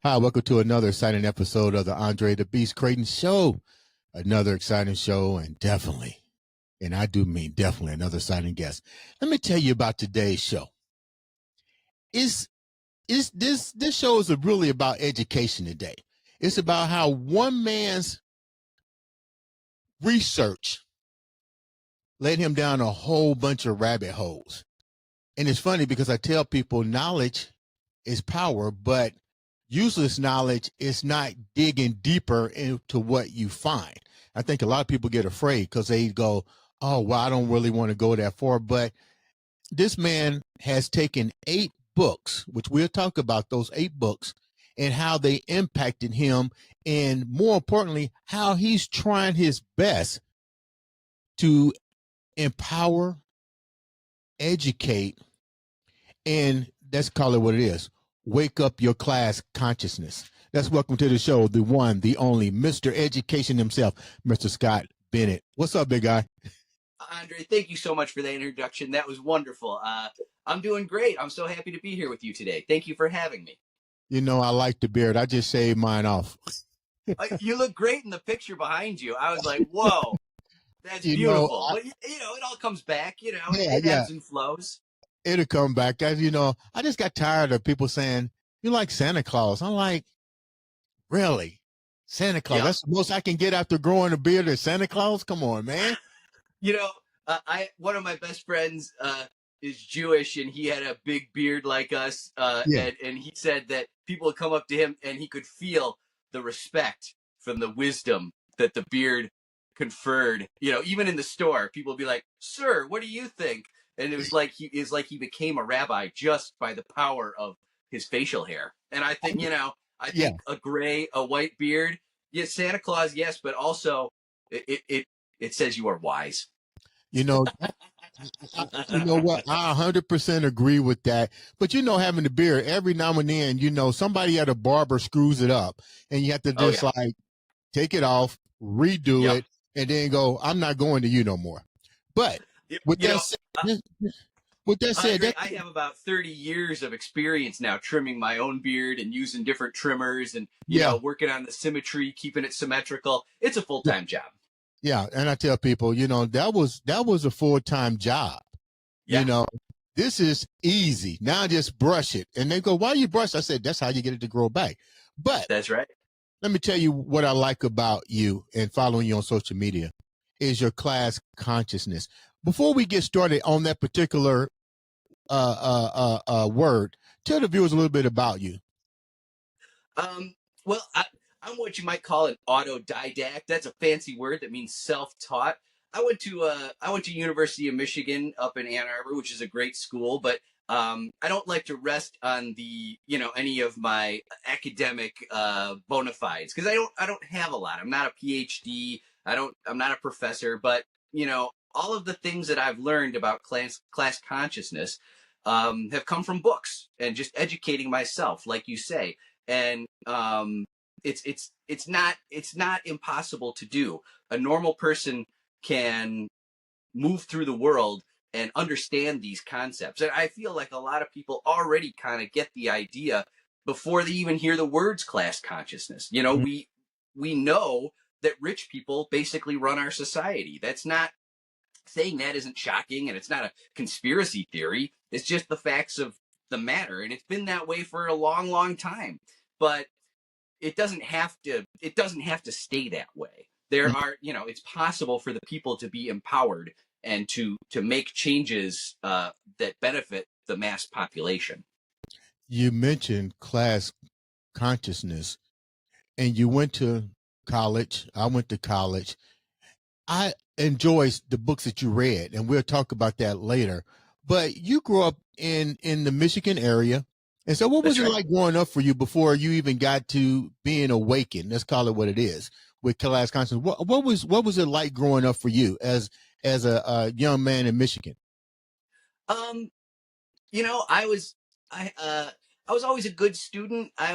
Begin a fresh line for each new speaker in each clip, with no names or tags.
Hi, welcome to another exciting episode of the Andre The Beast Crayton Show. Another exciting show, and definitely, and I do mean definitely, another exciting guest. Let me tell you about today's show. Is this show is really about education today. It's about how one man's research led him down a whole bunch of rabbit holes. And it's funny because I tell people knowledge is power, but useless knowledge is not digging deeper into what you find. I think a lot of people get afraid because they go, oh, well, I don't really want to go that far. But this man has taken 8 books, which we'll talk about those 8 books and how they impacted him. And more importantly, how he's trying his best to empower, educate, and let's call it what it is. Wake up your class consciousness. Let's welcome to the show the one, the only, Mr. Education himself, Mr. Scott Bennett. What's up, big guy?
Andre, thank you so much for that introduction. That was wonderful. I'm doing great. I'm so happy to be here with you today. Thank you for having me.
You know, I like the beard. I just shaved mine off.
You look great in the picture behind you. I was like, whoa, that's
You know,
beautiful. But, it all comes back.
yeah,
It ebbs and flows.
it'll come back. As you know, I just got tired of people saying, you like Santa Claus. I'm like, really? Santa Claus?
Yeah.
That's the most I can get after growing a beard is Santa Claus? Come on, man.
One of my best friends is Jewish, and he had a big beard like us.
Yeah.
And he said that people would come up to him, and he could feel the respect from the wisdom that the beard conferred. Even in the store, people would be like, "Sir, what do you think?" And it was like he became a rabbi just by the power of his facial hair. And I think I
Yeah.
think a white beard, yes, Santa Claus, yes, but also it says you are wise.
You know, you know what? I 100% agree with that. But having the beard every now and then, somebody at a barber screws it up, and you have to just like take it off, redo
Yep.
it, and then go, I'm not going to you no more. But with that said,
I have about 30 years of experience now trimming my own beard and using different trimmers and, working on the symmetry, keeping it symmetrical. It's a full-time job.
Yeah. And I tell people, that was a full-time job.
Yeah.
This is easy. Now just brush it. And they go, why do you brush? I said, that's how you get it to grow back. But
that's right.
Let me tell you what I like about you and following you on social media is your class consciousness. Before we get started on that particular word, tell the viewers a little bit about you.
Well, I'm what you might call an autodidact. That's a fancy word that means self-taught. I went to University of Michigan up in Ann Arbor, which is a great school, but I don't like to rest on the any of my academic bona fides because I don't have a lot. I'm not a PhD. I'm not a professor, but all of the things that I've learned about class consciousness have come from books and just educating myself, like you say. And it's not impossible to do. A normal person can move through the world and understand these concepts. And I feel like a lot of people already kind of get the idea before they even hear the words class consciousness. We know that rich people basically run our society. That's not saying that isn't shocking, and it's not a conspiracy theory. It's just the facts of the matter, and it's been that way for a long, long time. But it doesn't have to stay that way. There are, it's possible for the people to be empowered and to make changes that benefit the mass population.
You mentioned class consciousness, and you went to college. I went to college. I enjoy the books that you read, and we'll talk about that later. But you grew up in the Michigan area. And so what was it like growing up for you before you even got to being awakened? Let's call it what it is with class consciousness. What was it like growing up for you as a young man in Michigan?
I was always a good student. I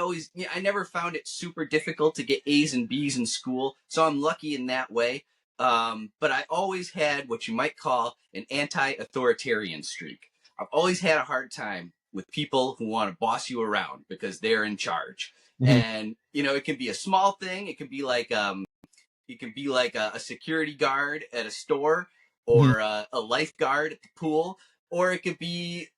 never found it super difficult to get A's and B's in school. So I'm lucky in that way. But I always had what you might call an anti-authoritarian streak. I've always had a hard time with people who want to boss you around because they're in charge.
Mhm.
And it can be a small thing. It can be like a security guard at a store,
Mhm.
or a lifeguard at the pool, or it could be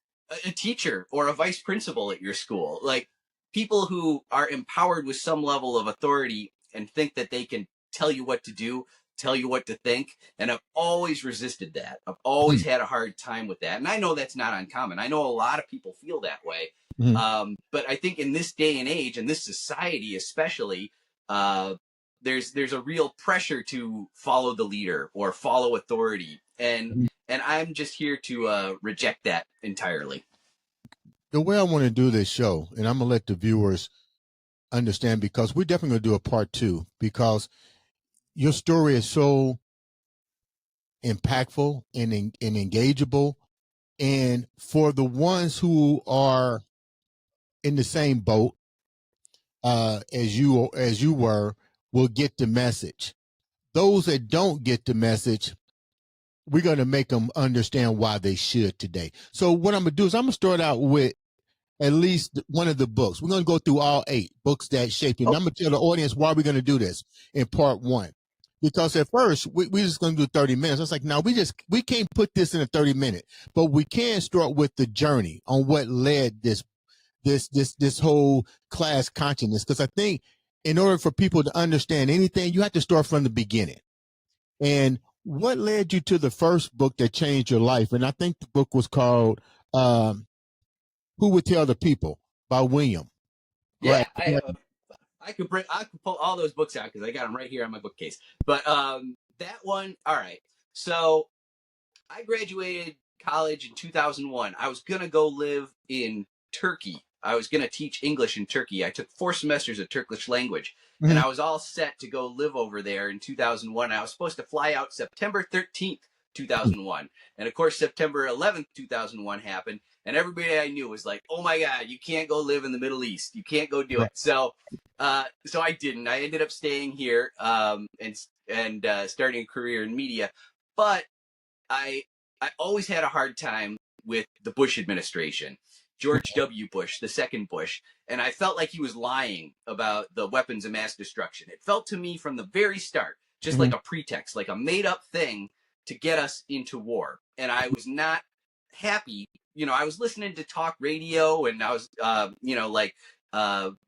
a teacher or a vice principal at your school. Like, people who are empowered with some level of authority and think that they can tell you what to do, tell you what to think. And I've always resisted that. I've always
Mhm.
had a hard time with that. And I know that's not uncommon. I know a lot of people feel that way.
Mhm.
But I think in this day and age, and this society especially, uh, there's a real pressure to follow the leader or follow authority, and
Mhm.
I'm just here to reject that entirely.
The way I want to do this show, and I'm gonna let the viewers understand, because we're definitely gonna do a part two, because your story is so impactful and engageable, and for the ones who are in the same boat as you were, will get the message. Those that don't get the message, we're going to make them understand why they should today. So what I'm going to do is I'm going to start out with at least one of the books. We're going to go through all 8 books that shaped you. And
Oh,
I'm going to tell the audience why we're going to do this in part 1. Because at first we just going to do 30 minutes. I was like, no, we can't put this in a 30-minute, but we can start with the journey on what led this whole class consciousness. Because I think in order for people to understand anything, you have to start from the beginning. And what led you to the first book that changed your life? And I think the book was called "Who Would Tell the People" by William.
yeah,
Right.
I could pull all those books out because I got them right here on my bookcase. But that one, all right. So I graduated college in 2001. I was going to go live in Turkey. I was going to teach English in Turkey. I took 4 semesters of Turkish language, and
Mm-hmm.
I was all set to go live over there in 2001. I was supposed to fly out September 13th, 2001. And of course, September 11th, 2001 happened, and everybody I knew was like, "Oh my God, you can't go live in the Middle East. You can't go do
Right.
it." So I didn't. I ended up staying here, and starting a career in media. But I I always had a hard time with the Bush administration, George W. Bush, the second Bush, and I felt like he was lying about the weapons of mass destruction. It felt to me from the very start just
Mm-hmm.
like a pretext, like a made up thing to get us into war. And I was not happy. I was listening to talk radio, and I was, uh,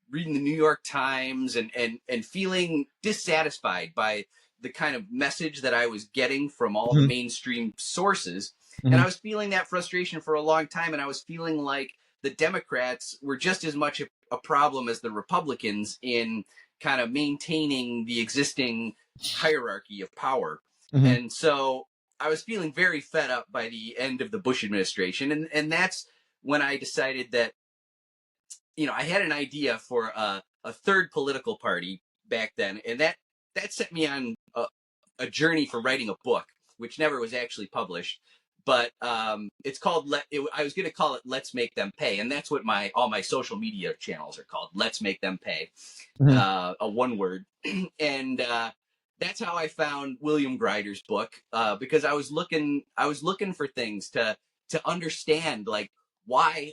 reading the New York Times, and feeling dissatisfied by the kind of message that I was getting from all the
Mm-hmm.
mainstream sources. And
Mm-hmm.
I was feeling that frustration for a long time. And I was feeling like the Democrats were just as much a problem as the Republicans in kind of maintaining the existing hierarchy of power.
Mm-hmm.
And so I was feeling very fed up by the end of the Bush administration. And that's when I decided that, I had an idea for a third political party back then. And that set me on a journey for writing a book, which never was actually published. But it's called. I was going to call it "Let's Make Them Pay," and that's what all my social media channels are called. Let's Make Them Pay,
Mm-hmm.
a one word, and that's how I found William Greider's book, because I was looking. I was looking for things to understand, like why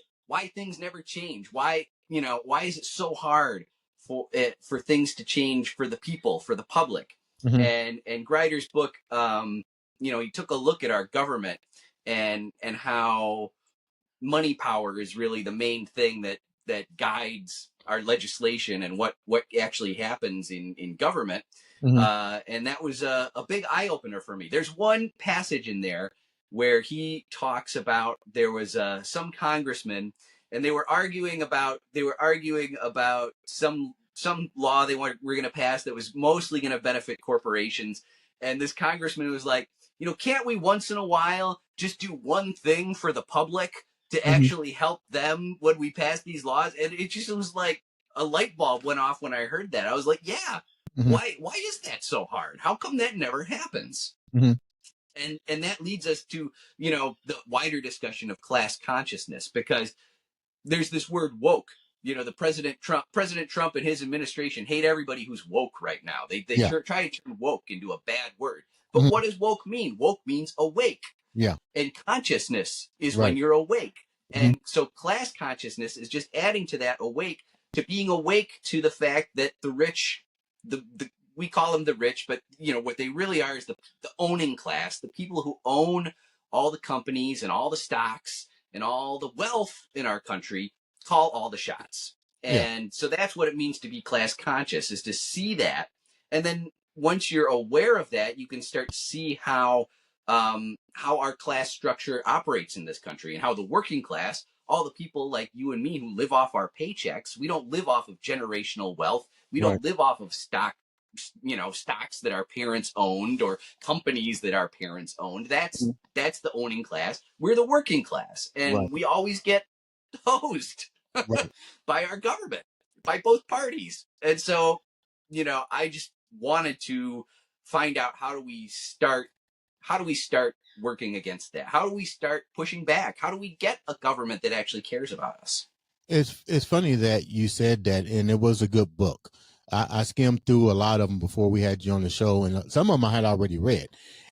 things never change. Why is it so hard for things to change for the people, for the public?
Mm-hmm.
And Greider's book, he took a look at our government, and how money power is really the main thing that guides our legislation and what actually happens in government.
Mm-hmm.
And that was a big eye opener for me. There's one passage in there where he talks about there was some congressman, and they were arguing about some law they were going to pass that was mostly going to benefit corporations. And this congressman was like, can't we once in a while just do one thing for the public to
Mm-hmm.
actually help them when we pass these laws? And it just was like a light bulb went off when I heard that. I was like, yeah,
Mm-hmm.
why is that so hard? How come that never happens?
Mm-hmm.
And that leads us to, the wider discussion of class consciousness, because there's this word woke. The President Trump and his administration hate everybody who's woke right now. They
Yeah.
try to turn woke into a bad word. But
Mm-hmm.
what does woke mean? Woke means awake.
Yeah.
And consciousness is when
Right.
you're awake.
Mm-hmm.
And so class consciousness is just adding to that awake, to being awake to the fact that the rich, the we call them the rich, but what they really are is the owning class, the people who own all the companies and all the stocks and all the wealth in our country call all the shots.
Yeah.
And so that's what it means to be class conscious, is to see that. And then once you're aware of that, you can start to see how our class structure operates in this country, and how the working class, all the people like you and me who live off our paychecks, we don't live off of generational wealth. We
Right.
don't live off of stocks that our parents owned, or companies that our parents owned. That's the owning class. We're the working class,
Right.
and we always get hosed
Right.
by our government, by both parties. And so, I just wanted to find out, how do we start working against that? How do we start pushing back? How do we get a government that actually cares about us?
It's funny that you said that, and it was a good book. I skimmed through a lot of them before we had you on the show, and some of them I had already read.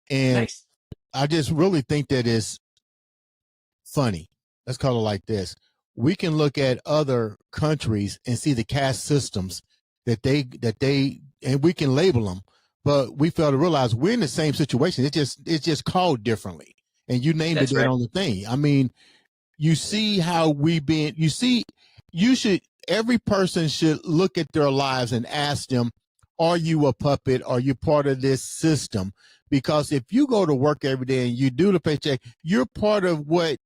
And
Nice.
I just really think that it's funny. Let's call it like this. We can look at other countries and see the caste systems that they and we can label them, but we fail to realize we're in the same situation. It's just called differently. And you named
That's
it
right.
on the thing. I mean, you see how every person should look at their lives and ask them, are you a puppet? Are you part of this system? Because if you go to work every day and you do the paycheck, you're part of what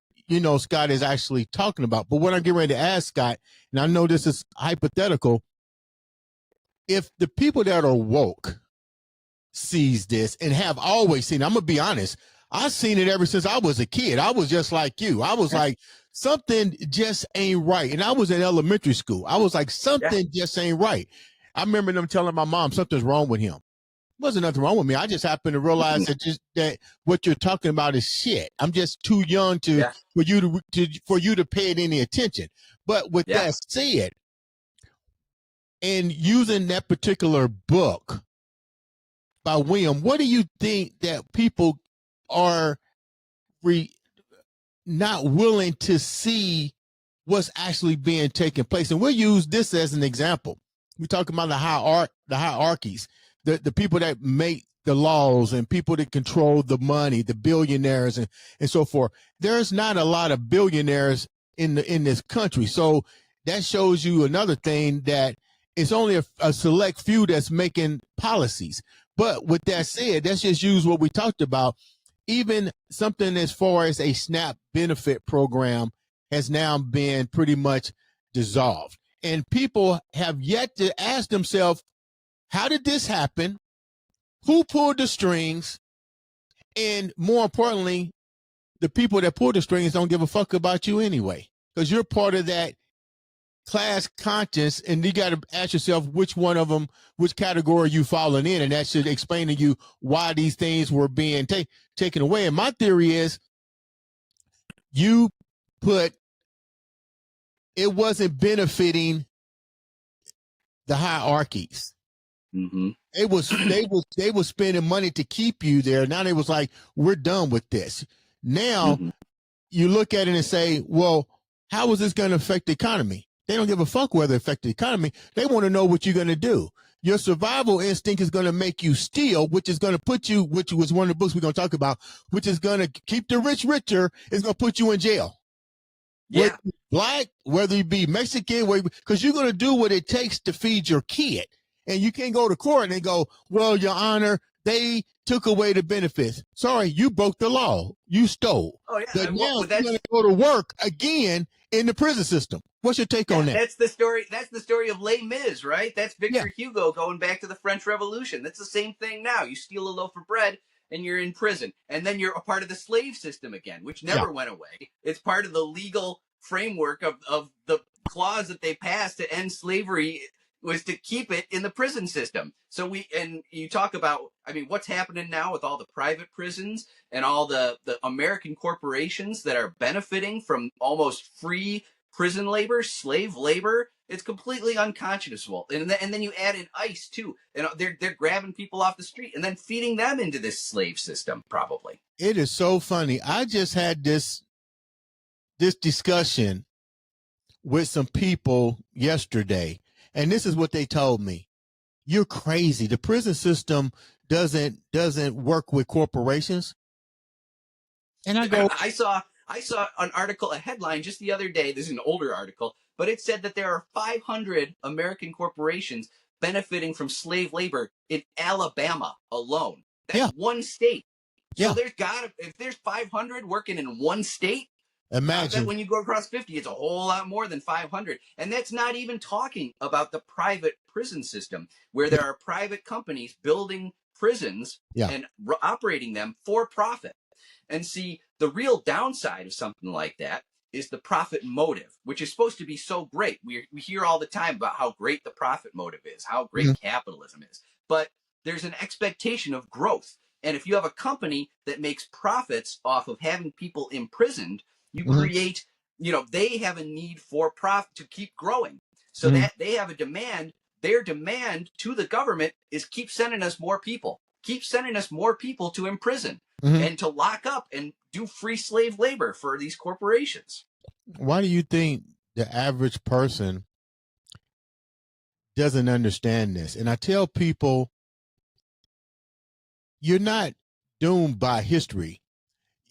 Scott is actually talking about. But what I'm getting ready to ask Scott, and I know this is hypothetical, if the people that are woke sees this and have always seen it, I'm gonna be honest, I've seen it ever since I was a kid. I was just like you. I was like, something just ain't right. And I was in elementary school. I was like, something just ain't right. I remember them telling my mom something's wrong with him. Wasn't nothing wrong with me. I just happened to realize that what you're talking about is shit. I'm just too young
Yeah.
for you to pay it any attention. But with
Yeah.
that said, and using that particular book by William, what do you think that people are not willing to see what's actually being taken place? And we'll use this as an example. We're talking about the hierarchies, the people that make the laws and people that control the money, the billionaires and so forth. There's not a lot of billionaires in this country. So that shows you another thing, that it's only a select few that's making policies. But with that said, let's just use what we talked about. Even something as far as a SNAP benefit program has now been pretty much dissolved. And people have yet to ask themselves, how did this happen? Who pulled the strings? And more importantly, the people that pull the strings don't give a fuck about you anyway, because you're part of that class conscience, and you got to ask yourself which one of them, which category you falling in, and that should explain to you why these things were being taken away. And my theory is, you put it wasn't benefiting the hierarchies.
Mm-hmm.
They was spending money to keep you there. Now they was like, we're done with this. Now you look at it and say, well, how is this going to affect the economy? They don't give a fuck whether it affects the economy. They want to know what you're going to do. Your survival instinct is going to make you steal, which is going to put you, which was one of the books we're going to talk about, which is going to keep the rich richer, is going to put you in jail.
Yeah.
Whether you black, whether you be Mexican, because you're going to do what it takes to feed your kid. And you can't go to court and go, well, Your Honor, they took away the benefits. Sorry, you broke the law. You stole.
Oh, yeah.
But now
Well,
you're going to go to work again in the prison system. What's your take on that?
That's the story. That's the story of Les Mis, right? That's Victor
Yeah.
Hugo going back to the French Revolution. That's the same thing now. You steal a loaf of bread and you're in prison, and then you're a part of the slave system again, which never went away. It's part of the legal framework of the clause that they passed to end slavery, was to keep it in the prison system. So you talk about, I mean, what's happening now with all the private prisons and all the American corporations that are benefiting from almost free prison labor, slave labor. It's completely unconscionable. And then you add in ICE too, and they're grabbing people off the street and then feeding them into this slave system. Probably.
It is so funny. I just had this discussion with some people yesterday, and this is what they told me. You're crazy. The prison system doesn't work with corporations. And I go,
I saw an article, a headline just the other day. This is an older article, but it said that there are 500 American corporations benefiting from slave labor in Alabama alone. That's
yeah,
one state. So
yeah.
if there's 500 working in one state, I bet
Imagine.
when you go across 50, it's a whole lot more than 500. And that's not even talking about the private prison system, where there are private companies building prisons
Yeah.
and operating them for profit. And see, the real downside of something like that is the profit motive, which is supposed to be so great. We hear all the time about how great the profit motive is, how great capitalism is. But there's an expectation of growth. And if you have a company that makes profits off of having people imprisoned, you create, they have a need for profit to keep growing. So that they have a demand. Their demand to the government is keep sending us more people. Keep sending us more people to imprison and to lock up and do free slave labor for these corporations.
Why do you think the average person doesn't understand this? And I tell people, you're not doomed by history.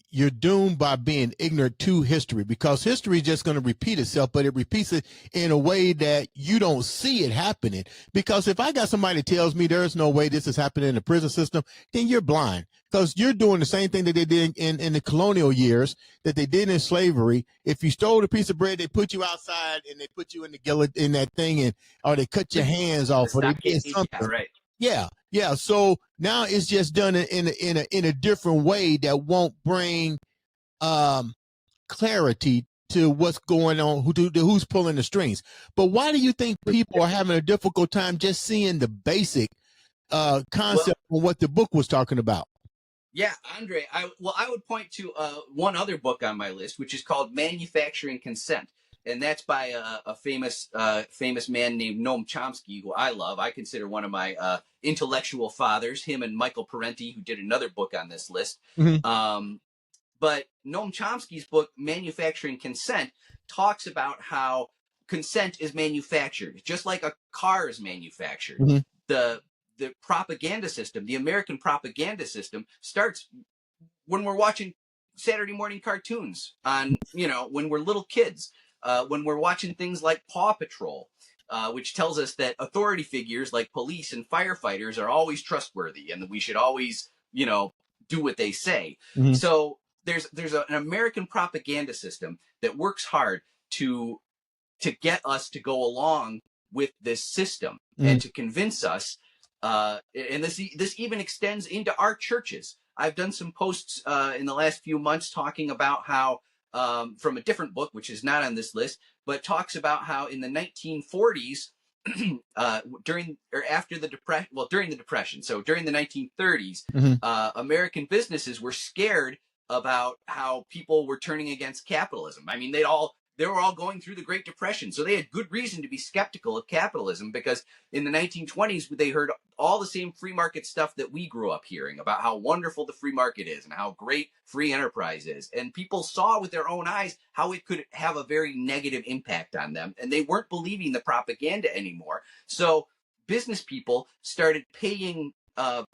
You're doomed by being ignorant to history, because history is just going to repeat itself, but it repeats it in a way that you don't see it happening. Because if I got somebody that tells me there's no way this is happening in the prison system, then you're blind, because you're doing the same thing that they did in the colonial years, that they did in slavery. If you stole a piece of bread, they put you outside and they put you in the guillotine, in that thing, or they cut your hands off, or they did something.
Yeah, right.
Yeah. So now it's just done in a different way that won't bring clarity to what's going on, who's pulling the strings. But why do you think people are having a difficult time just seeing the basic concept of what the book was talking about?
Yeah, Andre, I would point to one other book on my list, which is called Manufacturing Consent. And that's by a famous man named Noam Chomsky, who I love. I consider one of my intellectual fathers, him and Michael Parenti, who did another book on this list. But Noam Chomsky's book, Manufacturing Consent, talks about how consent is manufactured, just like a car is manufactured. The propaganda system, the American propaganda system, starts when we're watching Saturday morning cartoons on, when we're little kids, when we're watching things like Paw Patrol, which tells us that authority figures like police and firefighters are always trustworthy and that we should always, do what they say. So there's an American propaganda system that works hard to get us to go along with this system and to convince us. And this even extends into our churches. I've done some posts in the last few months talking about how, from a different book, which is not on this list, but talks about how in the 1940s, during the Depression, so during the 1930s, American businesses were scared about how people were turning against capitalism. I mean, they were all going through the Great Depression, so they had good reason to be skeptical of capitalism, because in the 1920s they heard all the same free market stuff that we grew up hearing about how wonderful the free market is and how great free enterprise is, and people saw with their own eyes how it could have a very negative impact on them, and they weren't believing the propaganda anymore. So business people started paying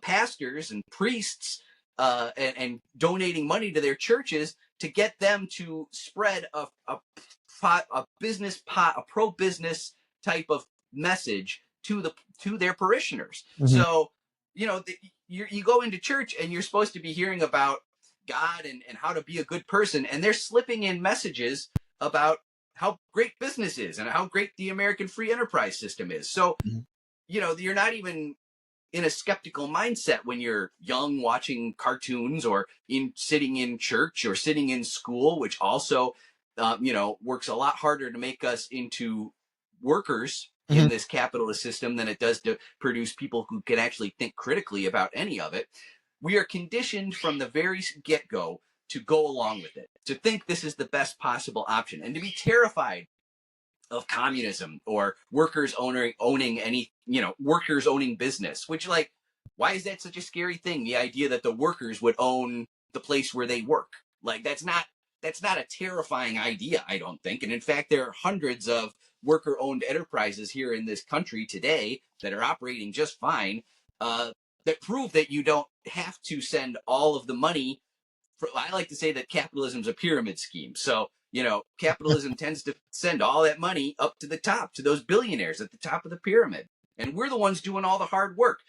pastors and priests and donating money to their churches to get them to spread a pro-business type of message to their parishioners. So, you go into church and you're supposed to be hearing about God and how to be a good person, and they're slipping in messages about how great business is and how great the American free enterprise system is. So, you're not even in a skeptical mindset when you're young, watching cartoons, or sitting in church or sitting in school, which also, works a lot harder to make us into workers in this capitalist system than it does to produce people who can actually think critically about any of it. We are conditioned from the very get-go to go along with it, to think this is the best possible option, and to be terrified of communism or workers owning any, workers owning business, which, like, why is that such a scary thing? The idea that the workers would own the place where they work. Like, that's not that's not a terrifying idea, I don't think. And in fact, there are hundreds of worker-owned enterprises here in this country today that are operating just fine, that prove that you don't have to send all of the money. I like to say that capitalism is a pyramid scheme. So, capitalism tends to send all that money up to the top, to those billionaires at the top of the pyramid. And we're the ones doing all the hard work.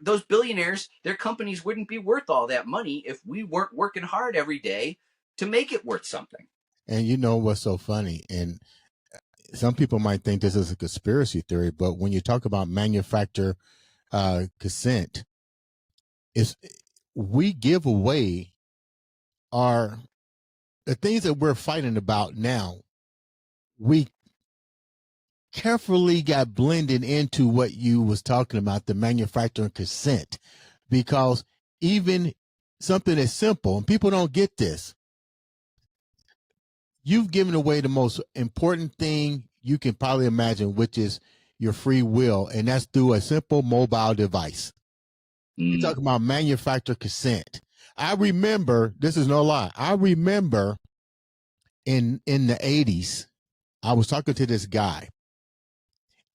Those billionaires, their companies wouldn't be worth all that money if we weren't working hard every day to make it worth something.
And you know what's so funny? And some people might think this is a conspiracy theory, but when you talk about manufacturer consent, we give away the things that we're fighting about now. We carefully got blended into what you was talking about, the manufacturing consent, because even something as simple, and people don't get this, you've given away the most important thing you can probably imagine, which is your free will, and that's through a simple mobile device. You're talking about manufacturer consent. I remember, this is no lie, I remember in the 80s, I was talking to this guy,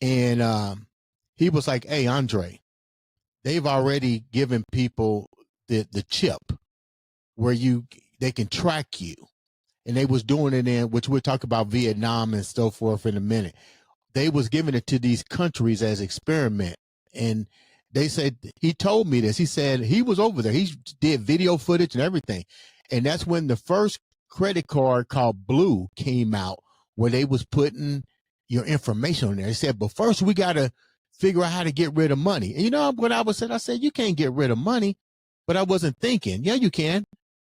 and he was like, hey, Andre, they've already given people the chip where they can track you. And they was doing it in, which we'll talk about Vietnam and so forth in a minute. They was giving it to these countries as experiment. And they said, he told me this, he said he was over there. He did video footage and everything. And that's when the first credit card called Blue came out, where they was putting your information on there. He said, but first we got to figure out how to get rid of money. And you know what I said, you can't get rid of money. But I wasn't thinking, yeah, you can.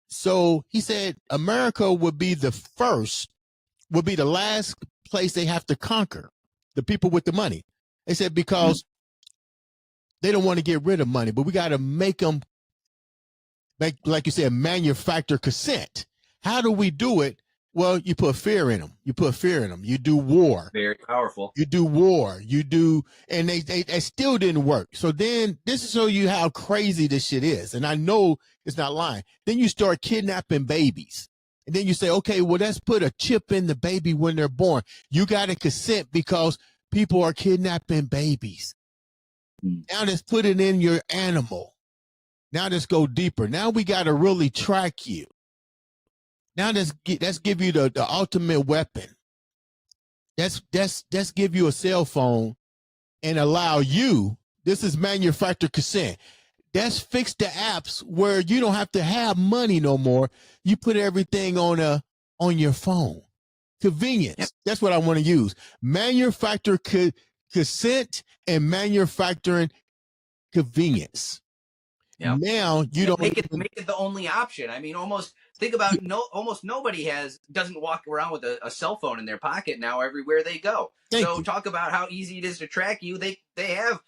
So he said America would be the last place they have to conquer, the people with the money. They said because they don't want to get rid of money, but we got to make them, like you said, manufacture consent. How do we do it? Well, you put fear in them. You do war.
Very powerful.
You do war. And they still didn't work. So then this is show you how crazy this shit is. And I know it's not lying. Then you start kidnapping babies. And then you say, okay, well, let's put a chip in the baby when they're born. You got to consent because people are kidnapping babies. Now let's put it in your animal. Now let's go deeper. Now we got to really track you. Now let's give you the ultimate weapon. Let's give you a cell phone and allow you. This is manufacturer consent. Let's fix the apps where you don't have to have money no more. You put everything on your phone. Convenience. Yep. That's what I want to use. Manufacturer consent and manufacturing convenience. Yep. Now you don't
make it the only option. I mean, almost think about almost nobody doesn't walk around with a cell phone in their pocket now everywhere they go. Talk about how easy it is to track you. They have,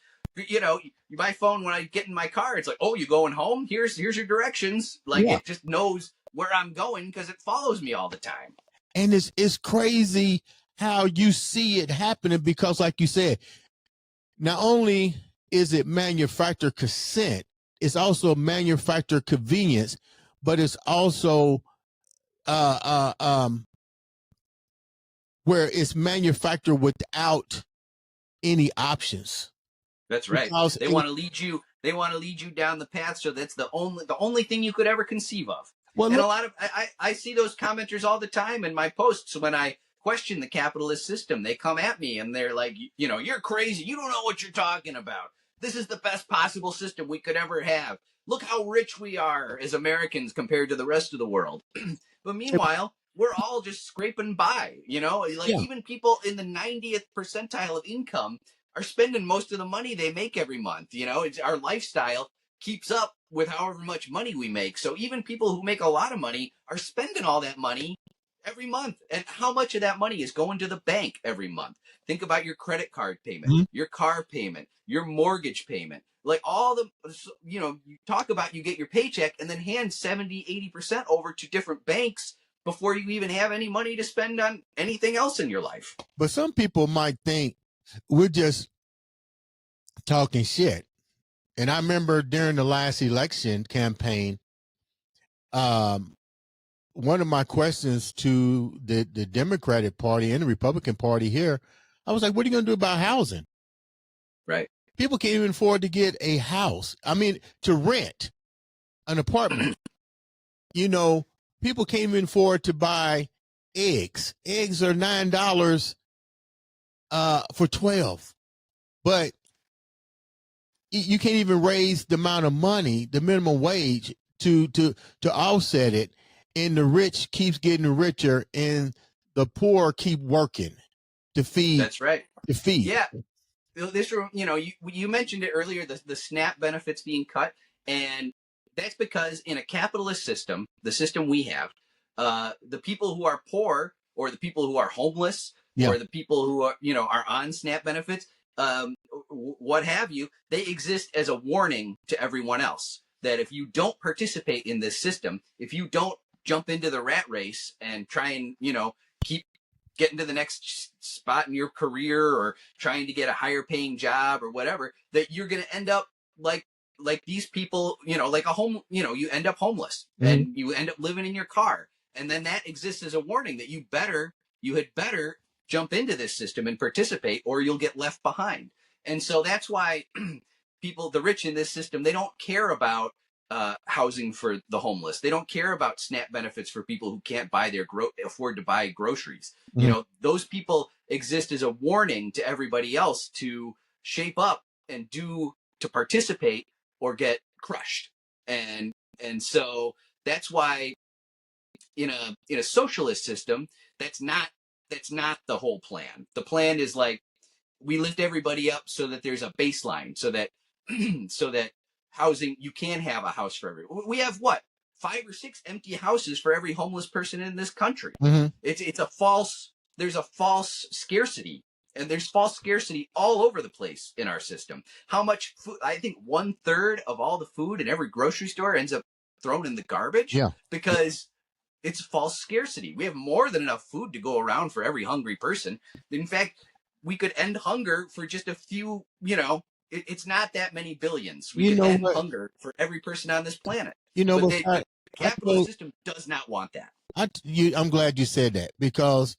my phone, when I get in my car, it's like, oh, you going home? Here's your directions. Like It just knows where I'm going because it follows me all the time.
And it's crazy how you see it happening because, like you said, not only is it manufacturer consent, it's also manufacturer convenience, but it's also where it's manufactured without any options.
That's right. Because they want to lead you. They want to lead you down the path, so that's the only thing you could ever conceive of. Well, and a lot of I see those commenters all the time in my posts when I question the capitalist system. They come at me and they're like, you're crazy. You don't know what you're talking about. This is the best possible system we could ever have. Look how rich we are as Americans compared to the rest of the world. But meanwhile, we're all just scraping by, even people in the 90th percentile of income are spending most of the money they make every month. It's our lifestyle keeps up with however much money we make. So even people who make a lot of money are spending all that money every month. And how much of that money is going to the bank every month? Think about your credit card payment, your car payment, your mortgage payment. Like all the, you talk about you get your paycheck and then hand 70, 80% over to different banks before you even have any money to spend on anything else in your life.
But some people might think we're just talking shit. And I remember during the last election campaign, one of my questions to the Democratic Party and the Republican Party here, I was like, what are you going to do about housing?
Right.
People can't even afford to get a house. I mean, to rent an apartment. You know, people can't even afford to buy eggs. Eggs are $9 for 12. But you can't even raise the amount of money, the minimum wage, to offset it, and the rich keeps getting richer, and the poor keep working to feed.
That's right.
To feed.
Yeah. This, you mentioned it earlier, the SNAP benefits being cut, and that's because in a capitalist system, the system we have, the people who are poor, or the people who are homeless,
Yeah.
or the people who are are on SNAP benefits, what have you, they exist as a warning to everyone else that if you don't participate in this system, if you don't jump into the rat race and try and keep getting to the next spot in your career, or trying to get a higher paying job or whatever, that you're going to end up like these people, like a home, you end up homeless, and you end up living in your car. And then that exists as a warning that you had better jump into this system and participate, or you'll get left behind. And so that's why people, the rich in this system, they don't care about housing for the homeless. They don't care about SNAP benefits for people who can't afford to buy groceries. Those people exist as a warning to everybody else to shape up and to participate or get crushed. And so that's why in a socialist system, that's not the whole plan. The plan is like, we lift everybody up so that there's a baseline, so that so that housing, you can have a house for everyone. We have what, 5 or 6 empty houses for every homeless person in this country. It's a false, there's a false scarcity, and there's false scarcity all over the place in our system. How much food? I think 1/3 of all the food in every grocery store ends up thrown in the garbage.
Yeah. Because
it's false scarcity. We have more than enough food to go around for every hungry person. In fact, we could end hunger for just a few, it's not that many billions. We could end hunger for every person on this planet. But the capitalist system does not want that.
I'm glad you said that, because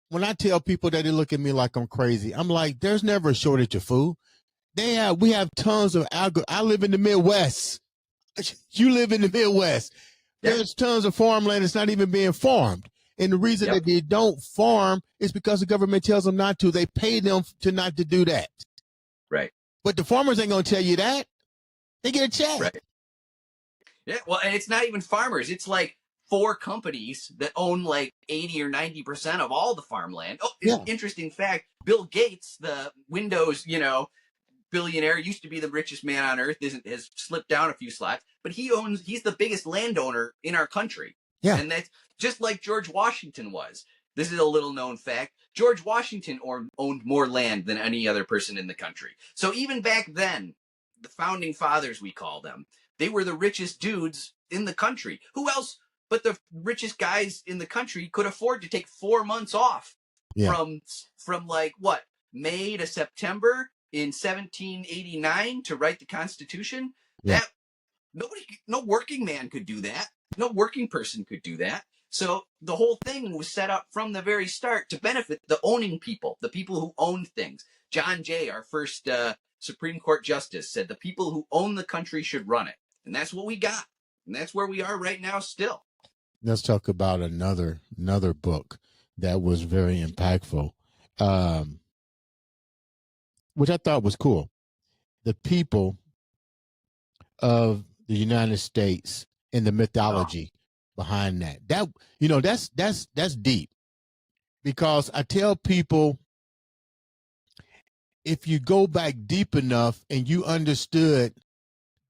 when I tell people that, they look at me like I'm crazy. I'm like, there's never a shortage of food. We have tons of I live in the Midwest. You live in the Midwest. There's tons of farmland that's not even being farmed. And the reason that they don't farm is because the government tells them not to. They pay them not to do that.
Right.
But the farmers ain't going to tell you that. They get a check.
Right. Yeah. Well, and it's not even farmers. It's like 4 companies that own like 80 or 90% of all the farmland. Oh, interesting fact. Bill Gates, the Windows, billionaire, used to be the richest man on earth, has slipped down a few slots, but he's the biggest landowner in our country. Yeah. And that's just like George Washington was. This is a little known fact. George Washington owned more land than any other person in the country. So even back then, the founding fathers, we call them, they were the richest dudes in the country. Who else but the richest guys in the country could afford to take 4 months off from like what, May to September in 1789 to write the Constitution? That no working man could do that. No working person could do that. So the whole thing was set up from the very start to benefit the owning people, the people who owned things. John Jay, our first Supreme Court justice, said the people who own the country should run it. And that's what we got. And that's where we are right now still.
Let's talk about another book that was very impactful, which I thought was cool. The People of the United States and the mythology behind that. That's deep, because I tell people, if you go back deep enough and you understood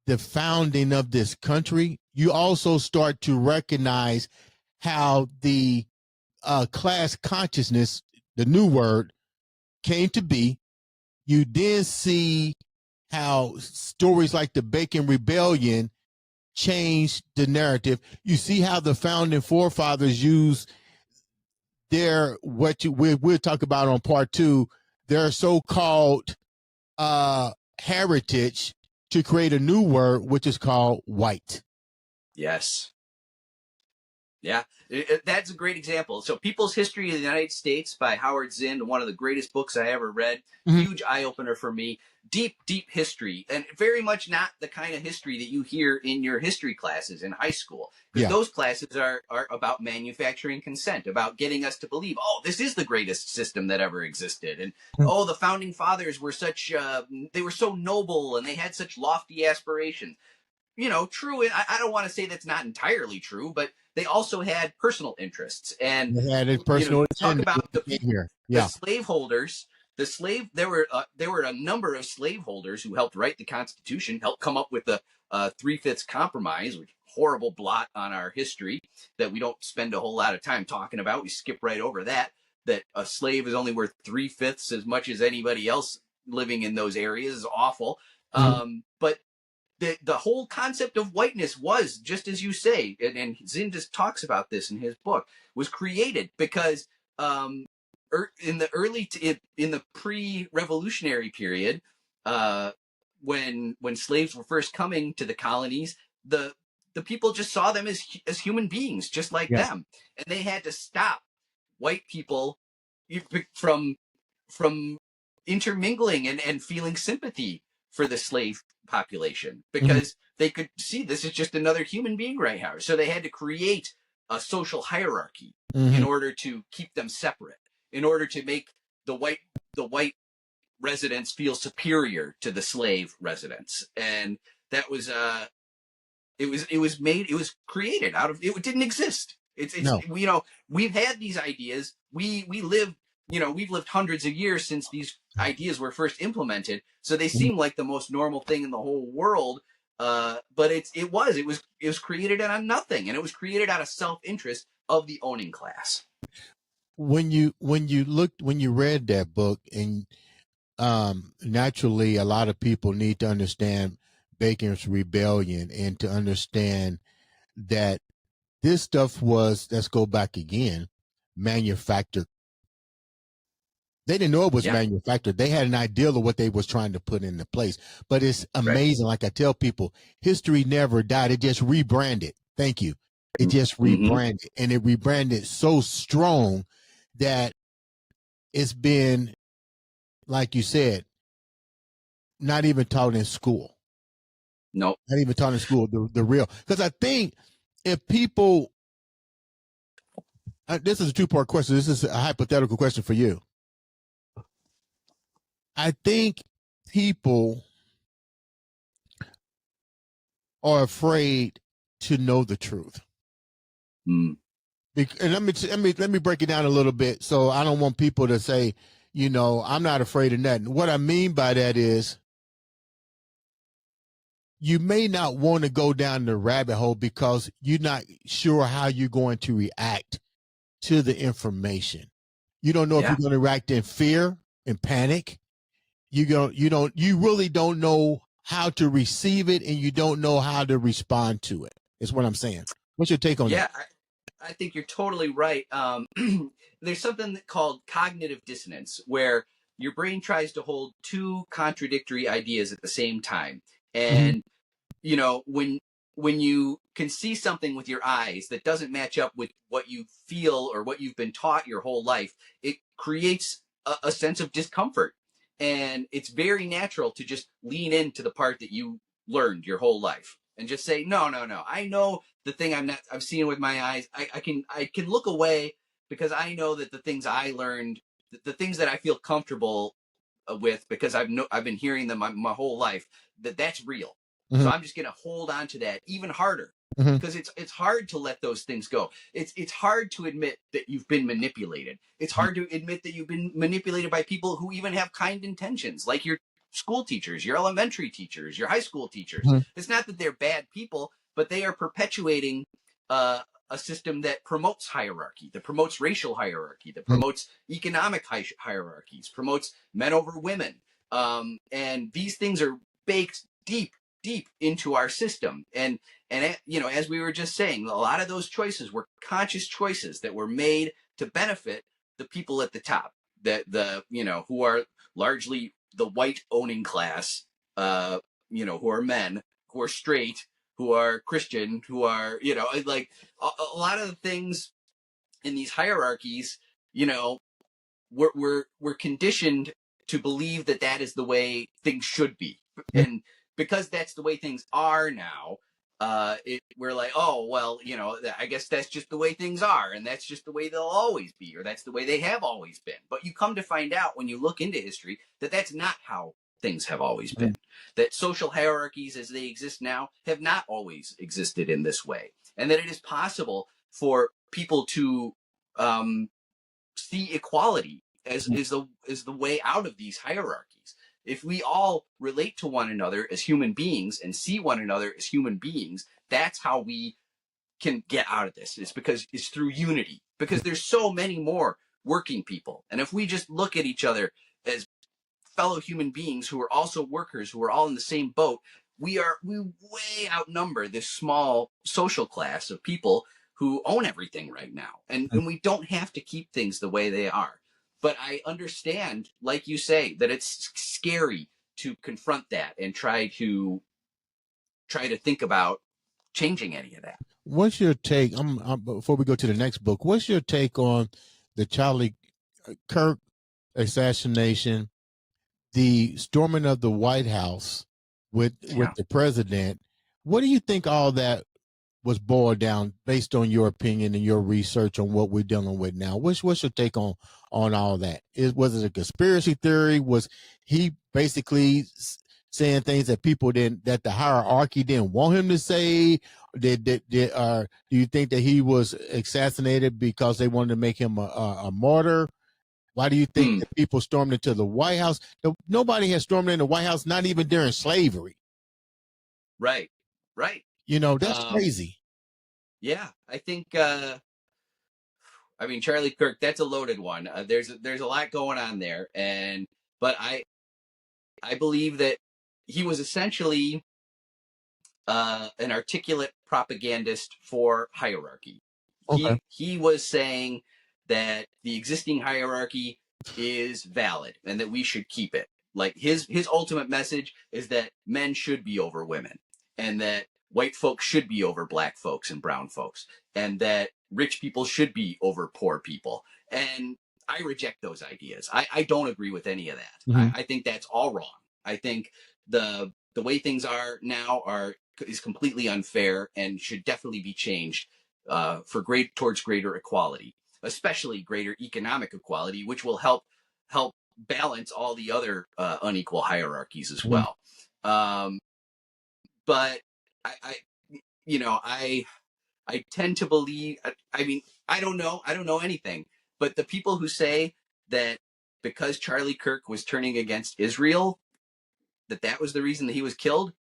the founding of this country, you also start to recognize how the class consciousness, the new word, came to be. You then see how stories like the Bacon Rebellion changed the narrative. You see how the founding forefathers used their, we'll talk about on part 2, their so-called heritage to create a new word, which is called white.
Yes. Yeah, that's a great example. So, People's History of the United States by Howard Zinn, one of the greatest books I ever read.
Mhm.
Huge eye opener for me. Deep, deep history, and very much not the kind of history that you hear in your history classes in high school, because
Yeah.
those classes are about manufacturing consent, about getting us to believe, oh, this is the greatest system that ever existed, and
Mhm.
oh, the founding fathers were such, they were so noble, and they had such lofty aspirations. True. And I don't want to say that's not entirely true, but they also had personal interests. And,
They had a
you
personal
talk
agenda when
about
they
the
came here.
the
Yeah.
slaveholders, there were a number of slaveholders who helped write the Constitution, helped come up with the three-fifths compromise, which horrible blot on our history that we don't spend a whole lot of time talking about. We skip right over that. That a slave is only worth three-fifths as much as anybody else living in those areas is awful.
Mhm.
But the whole concept of whiteness was, just as you say, and Zinn talks about this in his book, was created because in the in the pre-revolutionary period, uh, when slaves were first coming to the colonies, the the people just saw them as human beings, just like
Yeah.
them, and they had to stop white people from from intermingling and feeling sympathy for the slave population,
Mhm.
because they could see this is just another human being right here. So they had to create a social hierarchy in
Mhm.
order to keep them separate, in order to make the white the white residents feel superior to the slave residents. And that was it was created out of, it didn't exist. It's
No.
we've had these ideas, we live, we've lived hundreds of years since these ideas were first implemented, so they
Mhm.
seem like the most normal thing in the whole world. But it was created out of nothing, and it was created out of self-interest of the owning class.
When you read that book, and naturally a lot of people need to understand Bacon's Rebellion and to understand that this stuff was, let's go back again, manufactured. They didn't know it was
Yeah.
manufactured. They had an idea of what they was trying to put into place. But it's
Right.
amazing. Like I tell people, history never died. It just rebranded. Thank you. It just
Mm-hmm.
rebranded, and it rebranded so strong that it's been, like you said, not even taught in school.
Nope.
Not even taught in school. The real, because I think if people, this is a two-part question. This is a hypothetical question for you. I think people are afraid to know the truth.
Mm.
And let me break it down a little bit. So I don't want people to say, I'm not afraid of nothing. What I mean by that is, you may not want to go down the rabbit hole because you're not sure how you're going to react to the information. You don't know if
Yeah.
you're going to react in fear and panic. You really don't know how to receive it, and you don't know how to respond to it. Is what I'm saying. What's your take on that?
Yeah, I think you're totally right. There's something called cognitive dissonance, where your brain tries to hold two contradictory ideas at the same time.
Mhm.
And when you can see something with your eyes that doesn't match up with what you feel or what you've been taught your whole life, it creates a sense of discomfort. And it's very natural to just lean into the part that you learned your whole life and just say, no, no, no, I know the thing I've seen with my eyes. I can look away, because I know that the things I learned, the things that I feel comfortable with, because I've been hearing them my whole life, that's real. So
Mhm.
I'm just going to hold on to that even harder,
Mhm.
because it's hard to let those things go. It's hard to admit that you've been manipulated. It's hard to admit that you've been manipulated by people who even have kind intentions, like your school teachers, your elementary teachers, your high school teachers.
Mhm.
It's not that they're bad people, but they are perpetuating uh, a system that promotes hierarchy, that promotes racial hierarchy, that
Mhm.
promotes economic hierarchies, promotes men over women. And these things are baked deep, deep into our system. And as we were just saying, a lot of those choices were conscious choices that were made to benefit the people at the top, that who are largely the white owning class, who are men, who are straight, who are Christian, who are, like a lot of the things in these hierarchies, you know, we're conditioned to believe that that is the way things should be, and because that's the way things are now, we're like, oh well, I guess that's just the way things are, and that's just the way they'll always be, or that's the way they have always been. But you come to find out when you look into history that that's not how things have always been. That social hierarchies as they exist now have not always existed in this way, and that it is possible for people to see equality as is the way out of these hierarchies. If we all relate to one another as human beings and see one another as human beings, that's how we can get out of this. It's through unity. Because there's so many more working people. And if we just look at each other as fellow human beings who are also workers, who are all in the same boat, we way outnumber this small social class of people who own everything right now. And we don't have to keep things the way they are. But I understand, like you say, that it's scary to confront that and try to think about changing any of that.
What's your take? Before we go to the next book, what's your take on the Charlie Kirk assassination, the storming of the White House with the president? What do you think all that was boiled down, based on your opinion and your research on what we're dealing with now? What's your take on all that? Was it a conspiracy theory? Was he basically saying things that that the hierarchy didn't want him to say? Do you think that he was assassinated because they wanted to make him a martyr? Why do you think that people stormed into the White House? Nobody has stormed into the White House, not even during slavery.
Right.
That's crazy.
Yeah, I think. Charlie Kirk, that's a loaded one. There's a lot going on there, but I believe that he was essentially an articulate propagandist for hierarchy.
Okay.
He was saying that the existing hierarchy is valid and that we should keep it. Like his ultimate message is that men should be over women, and that white folks should be over black folks and brown folks, and that rich people should be over poor people. And I reject those ideas. I don't agree with any of that. I think that's all wrong. I think the way things are now is completely unfair and should definitely be changed towards greater equality, especially greater economic equality, which will help balance all the other unequal hierarchies as well. But I tend to believe. I don't know anything. But the people who say that because Charlie Kirk was turning against Israel, that was the reason that he was killed,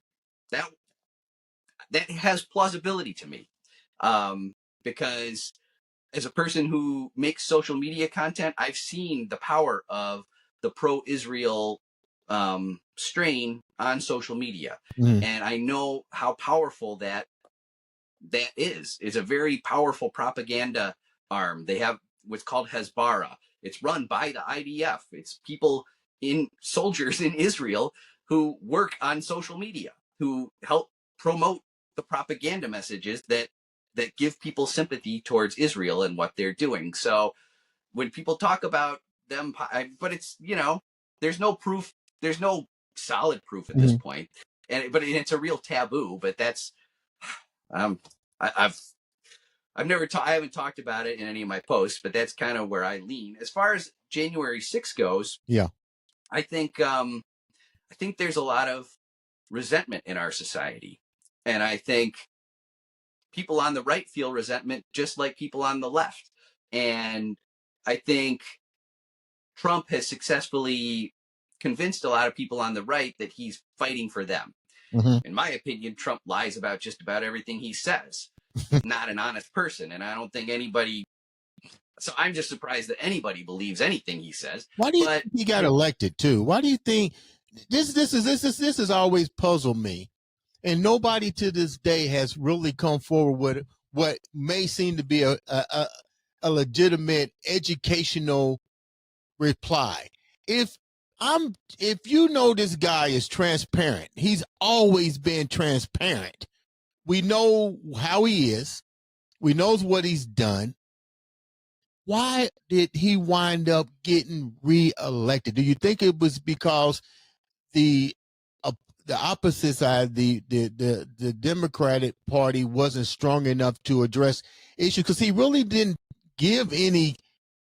that has plausibility to me, because as a person who makes social media content, I've seen the power of the pro-Israel strain on social media, and I know how powerful that is. It's a very powerful propaganda arm. They have what's called Hezbollah. It's run by the IDF. It's soldiers in Israel who work on social media, who help promote the propaganda messages that give people sympathy towards Israel and what they're doing. So when people talk about them, but it's, there's no proof. There's no solid proof at this point. But it's a real taboo. But that's, I haven't talked about it in any of my posts, but that's kind of where I lean. As far as January 6th goes, I think there's a lot of resentment in our society, and I think people on the right feel resentment just like people on the left. And I think Trump has successfully convinced a lot of people on the right that he's fighting for them. In my opinion, Trump lies about just about everything he says. Not an honest person, and I don't think anybody. So I'm just surprised that anybody believes anything he says.
Why do you think he got elected too? Why do you think this has always puzzled me, and nobody to this day has really come forward with what may seem to be a legitimate educational reply. If this guy is transparent, he's always been transparent. we know how he is. We knows what he's done. Why did he wind up getting reelected? Do you think it was because the uh, the opposite side, the Democratic Party, wasn't strong enough to address issues? Because he really didn't give any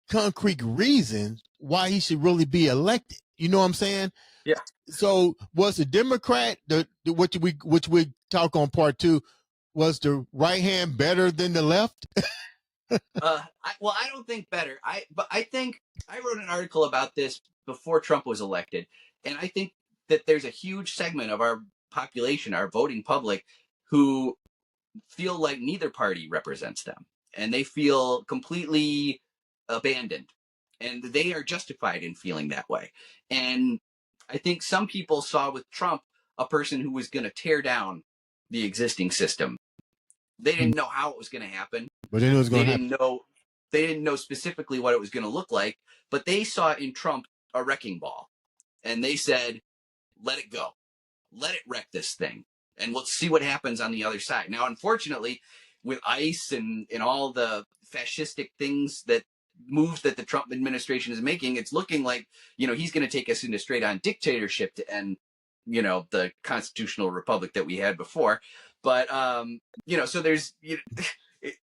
concrete reasons why he should really be elected. You know what I'm saying?
Yeah.
So was the Democrat, which we talk on part two, was the right hand better than the left?
I don't think better. But I think I wrote an article about this before Trump was elected, and I think that there's a huge segment of our population, our voting public, who feel like neither party represents them, and they feel completely abandoned, and they are justified in feeling that way. And I think some people saw with Trump a person who was going to tear down the existing system. They didn't know how it was going to happen.
But then it was
They
going to happen.
didn't know. They didn't know specifically what it was going to look like, but they saw in Trump a wrecking ball, and they said, "Let it go, let it wreck this thing, and let's see what happens on the other side." Now, unfortunately, with ICE and all the fascistic things that moves that the Trump administration is making, it's looking like he's going to take us into straight on dictatorship to end the constitutional republic that we had before. But so there's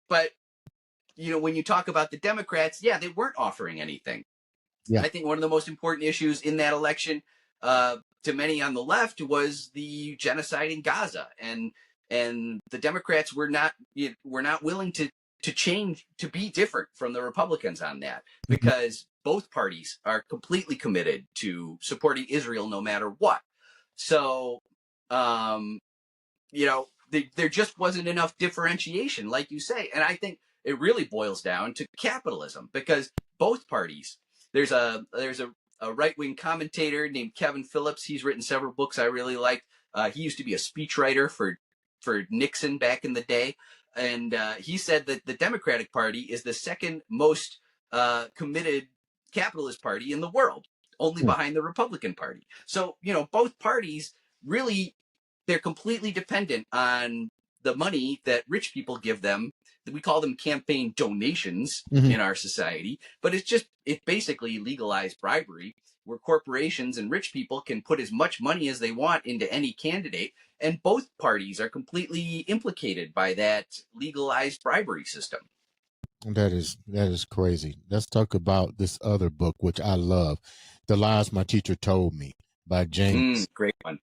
but when you talk about the Democrats, yeah, they weren't offering anything.
Yeah.
I think one of the most important issues in that election, to many on the left, was the genocide in Gaza, and the Democrats were not willing to change, to be different from the Republicans on that, because both parties are completely committed to supporting Israel no matter what. So, there just wasn't enough differentiation, like you say, and I think it really boils down to capitalism, because both parties. There's a right-wing commentator named Kevin Phillips. He's written several books I really like. He used to be a speechwriter for Nixon back in the day, and he said that the Democratic Party is the second most committed capitalist party in the world, only behind the Republican Party. So both parties really, they're completely dependent on the money that rich people give them. We call them campaign donations in our society, but it's basically legalized bribery, where corporations and rich people can put as much money as they want into any candidate, and both parties are completely implicated by that legalized bribery system.
That is crazy. Let's talk about this other book, which I love, "The Lies My Teacher Told Me" by James.
Great one.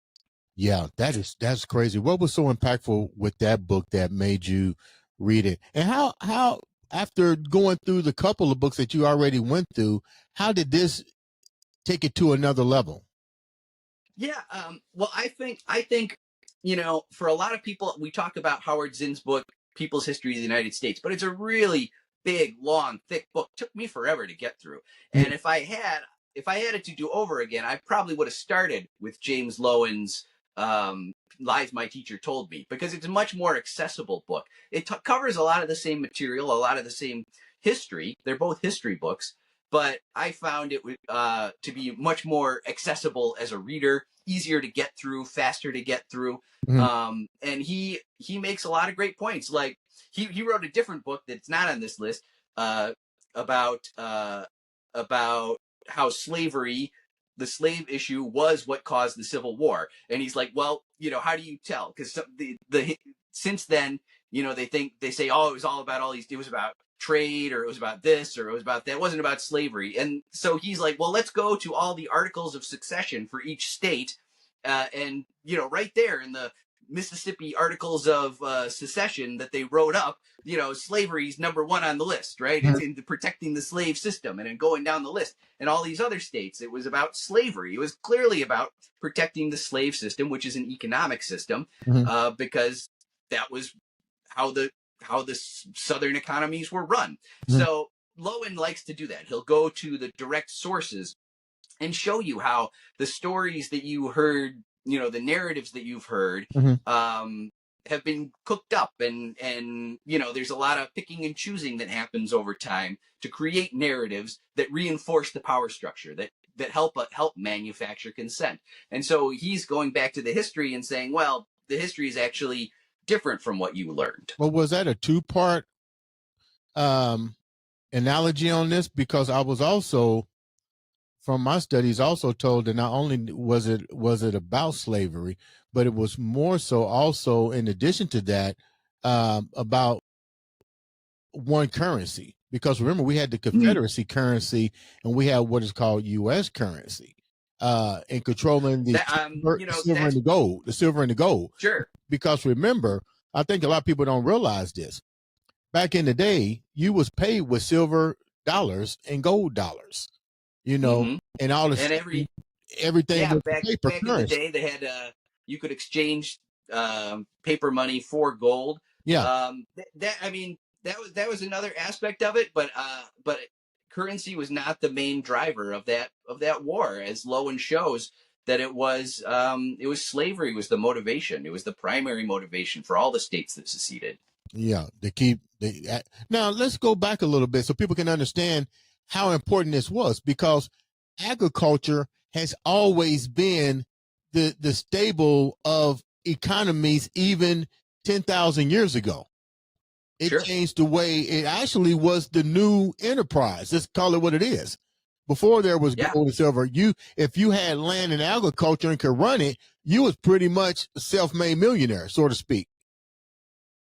Yeah, that's crazy. What was so impactful with that book that made you read it? And how after going through the couple of books that you already went through, how did this take it to another level?
Yeah. Well, I think for a lot of people, we talk about Howard Zinn's book, People's History of the United States, but it's a really big, long, thick book. It took me forever to get through. And if I had it to do over again, I probably would have started with James Lowen's Lies My Teacher Told Me, because it's a much more accessible book. It covers a lot of the same material, a lot of the same history. They're both history books, but I found it to be much more accessible as a reader, easier to get through, faster to get through. And he makes a lot of great points. Like he wrote a different book that's not on this list, about how slavery, the slave issue, was what caused the Civil War. And he's like, well, how do you tell? Because since then, they say, oh, it was all about it was about trade, or it was about this, or it was about that. It wasn't about slavery. And so he's like, well, let's go to all the articles of succession for each state, and right there in the Mississippi Articles of Secession that they wrote up, slavery's number one on the list, right? It's in protecting the slave system, and then going down the list. And all these other states, it was about slavery. It was clearly about protecting the slave system, which is an economic system, because that was how the Southern economies were run. So Lowen likes to do that. He'll go to the direct sources and show you how the stories that you heard, the narratives that you've heard, have been cooked up, and there's a lot of picking and choosing that happens over time to create narratives that reinforce the power structure, that help manufacture consent. And so he's going back to the history and saying, well, the history is actually different from what you learned.
Well, was that a two-part um, analogy on this? Because I was also, from my studies, also told that not only was it about slavery, but it was more so also, in addition to that, about one currency. Because remember, we had the Confederacy currency and we had what is called U.S. currency, and controlling the
That
silver and
that's
the gold, the silver and the gold.
sure.
Because remember, I think a lot of people don't realize this. Back in the day, you was paid with silver dollars and gold dollars,
Hmm.
and all
And
this, everything
yeah,
was
back
paper
in the
currency.
day, they had you could exchange paper money for gold.
Yeah,
That I mean, that was another aspect of it, but currency was not the main driver of that war, as Lowen shows that it was slavery was the motivation. It was the primary motivation for all the states that seceded.
yeah. To keep now, let's go back a little bit so people can understand how important this was, because agriculture has always been the stable of economies, even 10,000 years ago. It
Sure.
changed the way it actually was the new enterprise. Let's call it what it is. Before there was
Yeah.
gold and silver, if you had land and agriculture and could run it, you was pretty much a self-made millionaire, so to speak.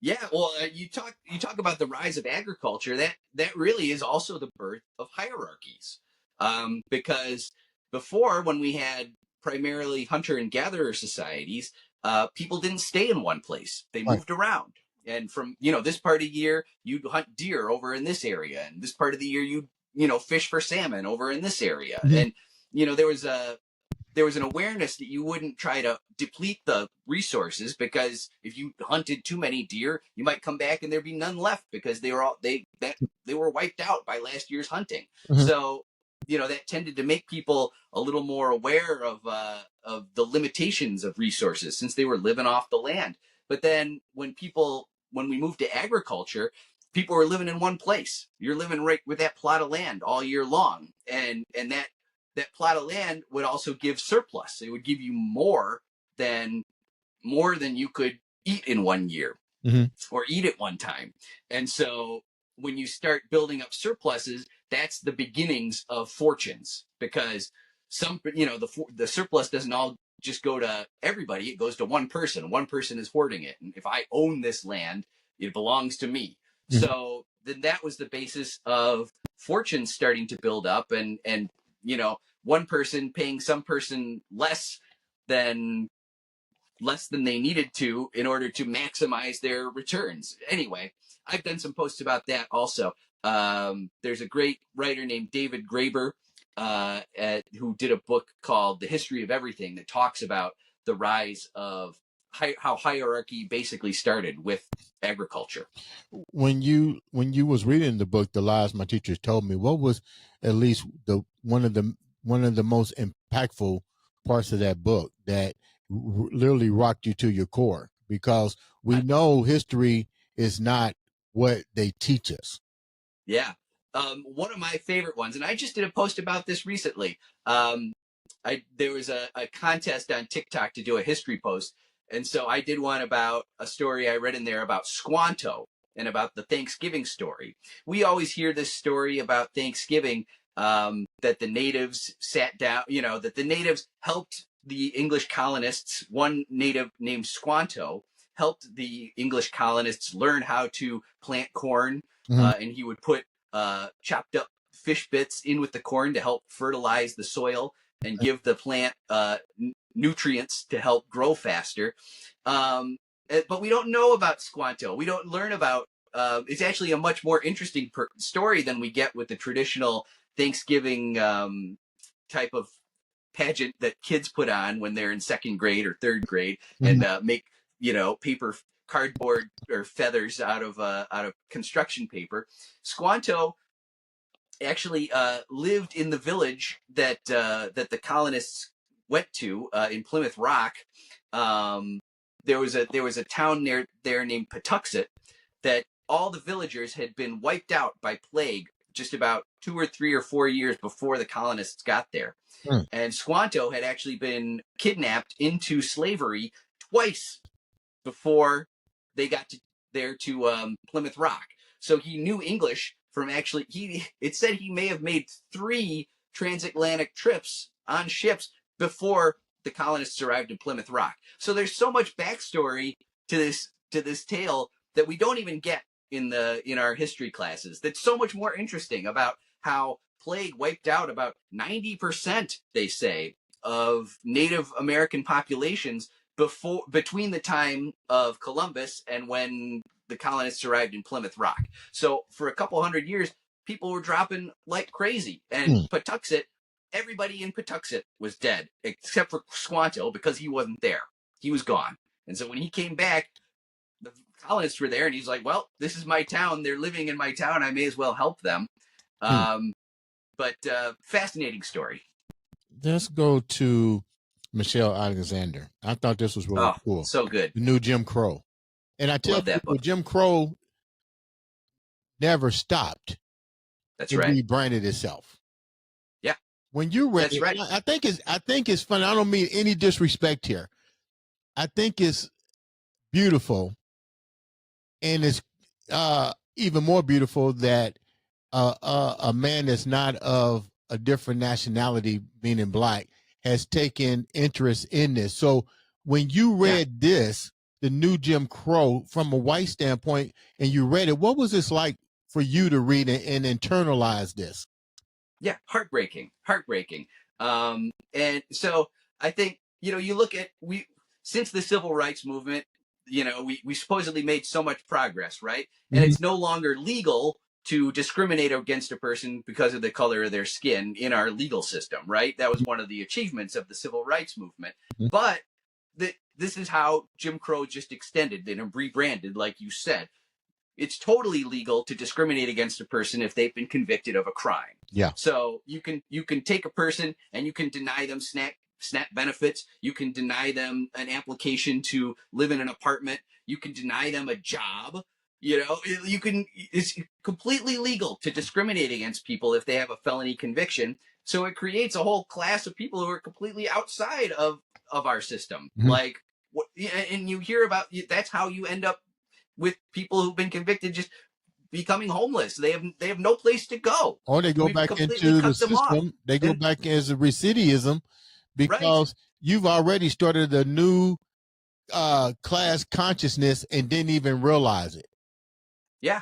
Yeah, well, you talk about the rise of agriculture. That really is also the birth of hierarchies, because before, when we had primarily hunter and gatherer societies, people didn't stay in one place; they
Right.
moved around. And from this part of the year, you'd hunt deer over in this area, and this part of the year, you'd fish for salmon over in this area.
Mhm.
And there was an awareness that you wouldn't try to deplete the resources, because if you hunted too many deer, you might come back and there'd be none left because they were wiped out by last year's hunting.
Mhm.
So that tended to make people a little more aware of the limitations of resources, since they were living off the land. But then when we moved to agriculture, people were living in one place. You're living right with that plot of land all year long, and that plot of land would also give surplus. It would give you than more than you could eat in one year
Mhm.
or eat at one time. And so when you start building up surpluses, that's the beginnings of fortunes, because the surplus doesn't all just go to everybody. It goes to one person. One person is hoarding it. And if I own this land, it belongs to me.
Mhm.
So then that was the basis of fortunes starting to build up, and one person paying some person than less than they needed to in order to maximize their returns. Anyway, I've done some posts about that also. There's a great writer named David Graeber, who did a book called The History of Everything, that talks about the rise of how hierarchy basically started with agriculture.
When you was reading the book, The Lies My Teachers Told Me, what was at least the one of the most impactful parts of that book that literally rocked you to your core? Because we
I,
know history is not what they teach us.
yeah. One of my favorite ones, and I just did a post about this recently. There was a contest on TikTok to do a history post, and so I did one about a story I read in there about Squanto and about the Thanksgiving story. We always hear this story about Thanksgiving, that the natives sat down, that the natives helped the English colonists. One native named Squanto helped the English colonists learn how to plant corn,
Mhm.
and he would put chopped up fish bits in with the corn to help fertilize the soil and give the plant nutrients to help grow faster. But we don't know about Squanto. We don't learn about. It's actually a much more interesting story than we get with the traditional Thanksgiving type of pageant that kids put on when they're in second grade or third grade,
Mhm.
and make paper cardboard or feathers out of construction paper. Squanto actually lived in the village that the colonists went to in Plymouth Rock. Um, there was a town near there named Patuxet that all the villagers had been wiped out by plague just about 2 or 3 or 4 years before the colonists got there.
Mm.
And Squanto had actually been kidnapped into slavery twice before they got there to Plymouth Rock. So he knew English from actually, it said he may have made 3 transatlantic trips on ships before the colonists arrived in Plymouth Rock. So there's so much backstory to this tale that we don't even get in our history classes. That's so much more interesting about how plague wiped out about 90%, they say, of Native American populations between the time of Columbus and when the colonists arrived in Plymouth Rock. So for a couple hundred years, people were dropping like crazy. And Patuxet, everybody in Patuxet was dead, except for Squanto, because he wasn't there. He was gone. And so when he came back, the colonists were there, and he's like, well, this is my town. They're living in my town. I may as well help them. But fascinating story.
Let's go to Michelle Alexander. I thought this was really cool.
So good.
The new Jim Crow. And I tell people, Jim Crow never stopped.
That's right.
It rebranded itself.
Yeah.
When you read it,
right.
I think it's fun. I don't mean any disrespect here. I think it's beautiful, and it's even more beautiful that a man that's not of a different nationality, meaning black, has taken interest in this. So when you read this, the new Jim Crow, from a white standpoint, and you read it, what was this like for you to read and internalize this?
Yeah, heartbreaking. And so I think, you look at, since the civil rights movement, we supposedly made so much progress, right? And it's no longer legal to discriminate against a person because of the color of their skin in our legal system, right? That was one of the achievements of the civil rights movement. But this is how Jim Crow just extended and rebranded, like you said. It's totally legal to discriminate against a person if they've been convicted of a crime.
Yeah.
So you can take a person and you can deny them SNAP benefits. You can deny them an application to live in an apartment. You can deny them a job. It's completely legal to discriminate against people if they have a felony conviction. So it creates a whole class of people who are completely outside of our system. Like, and you hear about, that's how you end up with people who've been convicted just becoming homeless. They have no place to go.
Or they go back into the system. They go back as a recidivism because you've already started a new class consciousness and didn't even realize it.
Yeah.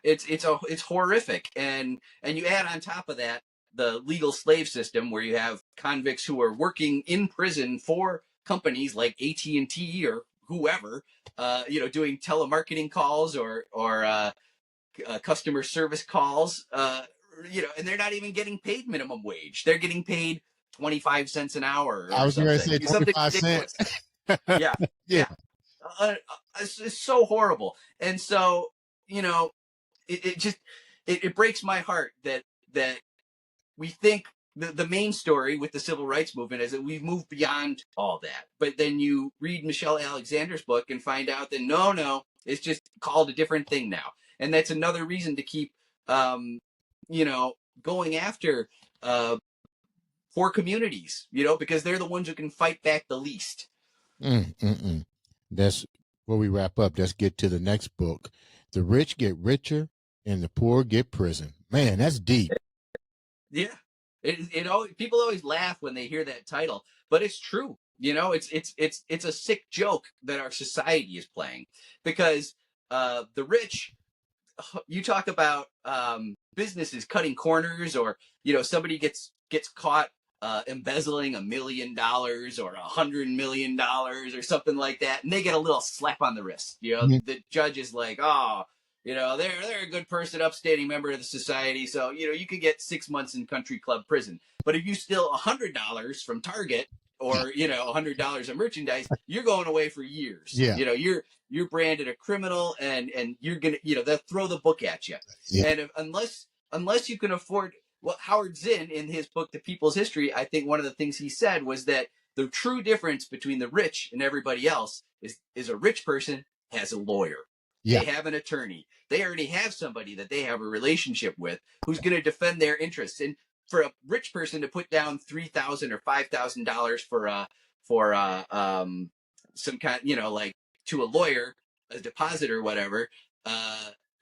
It's horrific. And you add on top of that the legal slave system, where you have convicts who are working in prison for companies like AT&T or whoever, doing telemarketing calls or customer service calls, and they're not even getting paid minimum wage. They're getting paid 25 cents an hour.
I was going to say 25 cents.
Yeah. It's so horrible. And so, it breaks my heart that we think the main story with the civil rights movement is that we've moved beyond all that. But then you read Michelle Alexander's book and find out that no, it's just called a different thing now. And that's another reason to keep, going after poor communities, because they're the ones who can fight back the least.
That's where we wrap up. Let's get to the next book. The rich get richer and the poor get prison. Man, that's deep.
Yeah. People always laugh when they hear that title, but it's true. It's a sick joke that our society is playing, because the rich, you talk about businesses cutting corners, or somebody gets caught embezzling $1 million or $100 million or something like that, and they get a little slap on the wrist. The judge is like, oh, they're a good person, upstanding member of the society, so you could get 6 months in country club prison. But if you steal $100 from Target, or $100 of merchandise, you're going away for years.
Yeah.
You're branded a criminal, and you're gonna they'll throw the book at you. Yeah. And unless you can afford, Howard Zinn, in his book The People's History, I think one of the things he said was that the true difference between the rich and everybody else is a rich person has a lawyer. Yeah. They have an attorney. They already have somebody that they have a relationship with who's going to defend their interests. And for a rich person to put down $3,000 or $5,000 for some kind, like, to a lawyer, a deposit or whatever, a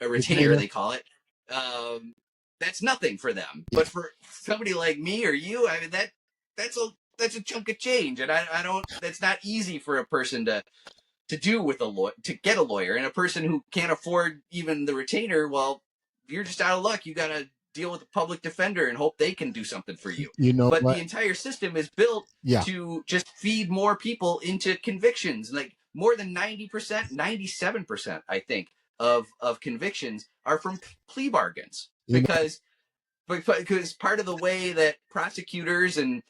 retainer
Retainer.
they call it, um, that's nothing for them.
Yeah.
But for somebody like me or you, I mean that's a chunk of change, and I don't. That's not easy for a person to do with a lawyer, to get a lawyer, and a person who can't afford even the retainer. Well, you're just out of luck. You got to deal with a public defender and hope they can do something for you.
You know
But the
what?
entire system is built
Yeah.
to just feed more people into convictions. Like more than 90%, 97%, I think, of convictions are from plea bargains,
You know,
because part of the way that prosecutors and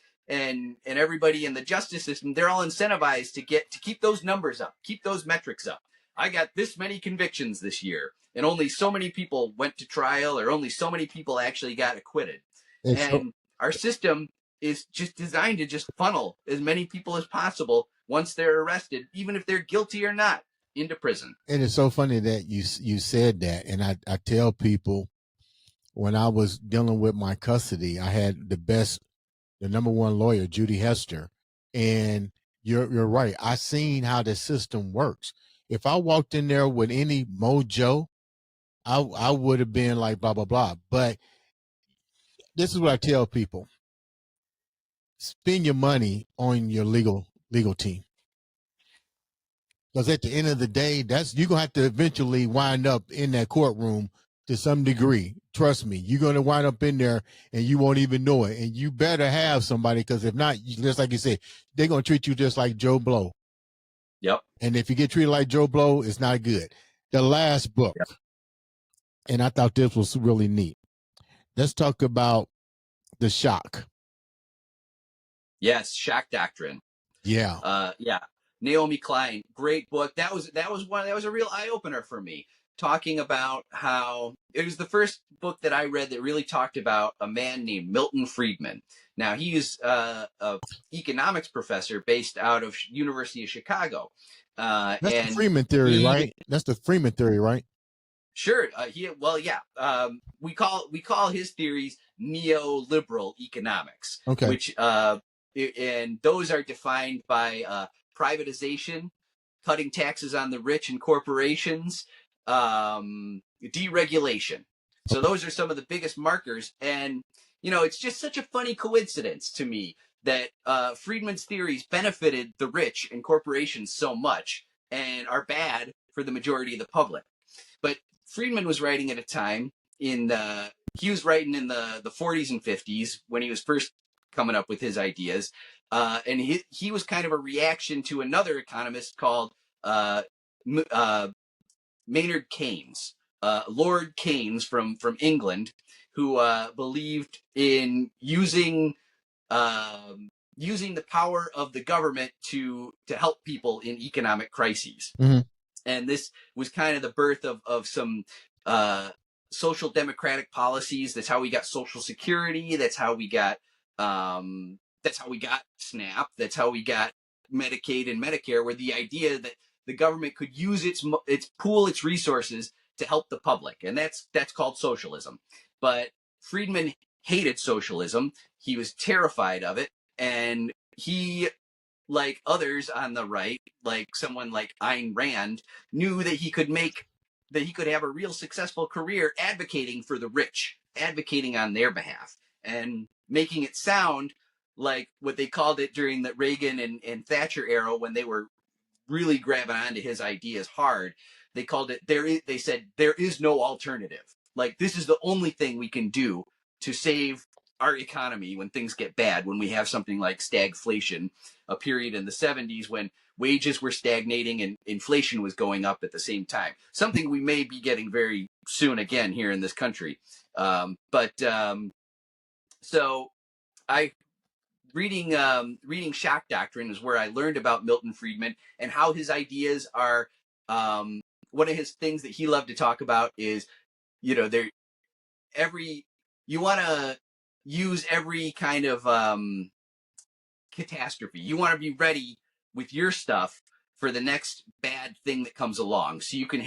everybody in the justice system, they're all incentivized to keep those numbers up, keep those metrics up. I got this many convictions this year, and only so many people went to trial, or only so many people actually got acquitted.
it's so,
And our system is just designed to just funnel as many people as possible once they're arrested, even if they're guilty or not, into prison.
and it's so funny that you said that. And I tell people, when I was dealing with my custody, I had the number one lawyer, Judy Hester. And you're right. I seen how the system works. If I walked in there with any mojo, I would have been like blah blah blah. But this is what I tell people: spend your money on your legal team, because at the end of the day, that's you're gonna have to eventually wind up in that courtroom to some degree. Trust me, you're gonna wind up in there and you won't even know it. And you better have somebody, because if not, just like you said, they're gonna treat you just like Joe Blow.
Yep.
And if you get treated like Joe Blow, it's not good. The last book,
Yep.
and I thought this was really neat. Let's talk about the shock.
Yes, shock doctrine.
Yeah.
Yeah, Naomi Klein, great book. That was a real eye opener for me. Talking about how it was the first book that I read that really talked about a man named Milton Friedman. Now he's a economics professor based out of University of Chicago,
That's the
and
Freeman theory,
he
right? That's the Freeman theory, right?
sure he well yeah we call his theories neoliberal economics,
Okay.
which and those are defined by privatization, cutting taxes on the rich and corporations, deregulation. So those are some of the biggest markers. And, it's just such a funny coincidence to me that Friedman's theories benefited the rich and corporations so much and are bad for the majority of the public. But Friedman was writing at a time he was writing in the 40s and 50s when he was first coming up with his ideas. And he was kind of a reaction to another economist called Maynard Keynes, Lord Keynes from England, who believed in using the power of the government to help people in economic crises.
Mm-hmm.
And this was kind of the birth of some social democratic policies. That's how we got Social Security. That's how we got SNAP. That's how we got Medicaid and Medicare, where the idea that the government could use its resources to help the public, and that's called socialism. But Friedman hated socialism. He was terrified of it, and he, like others on the right, like someone like Ayn Rand, knew that he could have a real successful career advocating for the rich, advocating on their behalf, and making it sound like what they called it during the Reagan and Thatcher era, when they were really grabbing onto his ideas hard. They called it they said there is no alternative. Like, this is the only thing we can do to save our economy when things get bad, when we have something like stagflation, a period in the 70s when wages were stagnating and inflation was going up at the same time. Something we may be getting very soon again here in this country. So I reading Shock Doctrine is where I learned about Milton Friedman and how his ideas are. One of his things that he loved to talk about is, there you want to use every kind of catastrophe. You want to be ready with your stuff for the next bad thing that comes along, so you can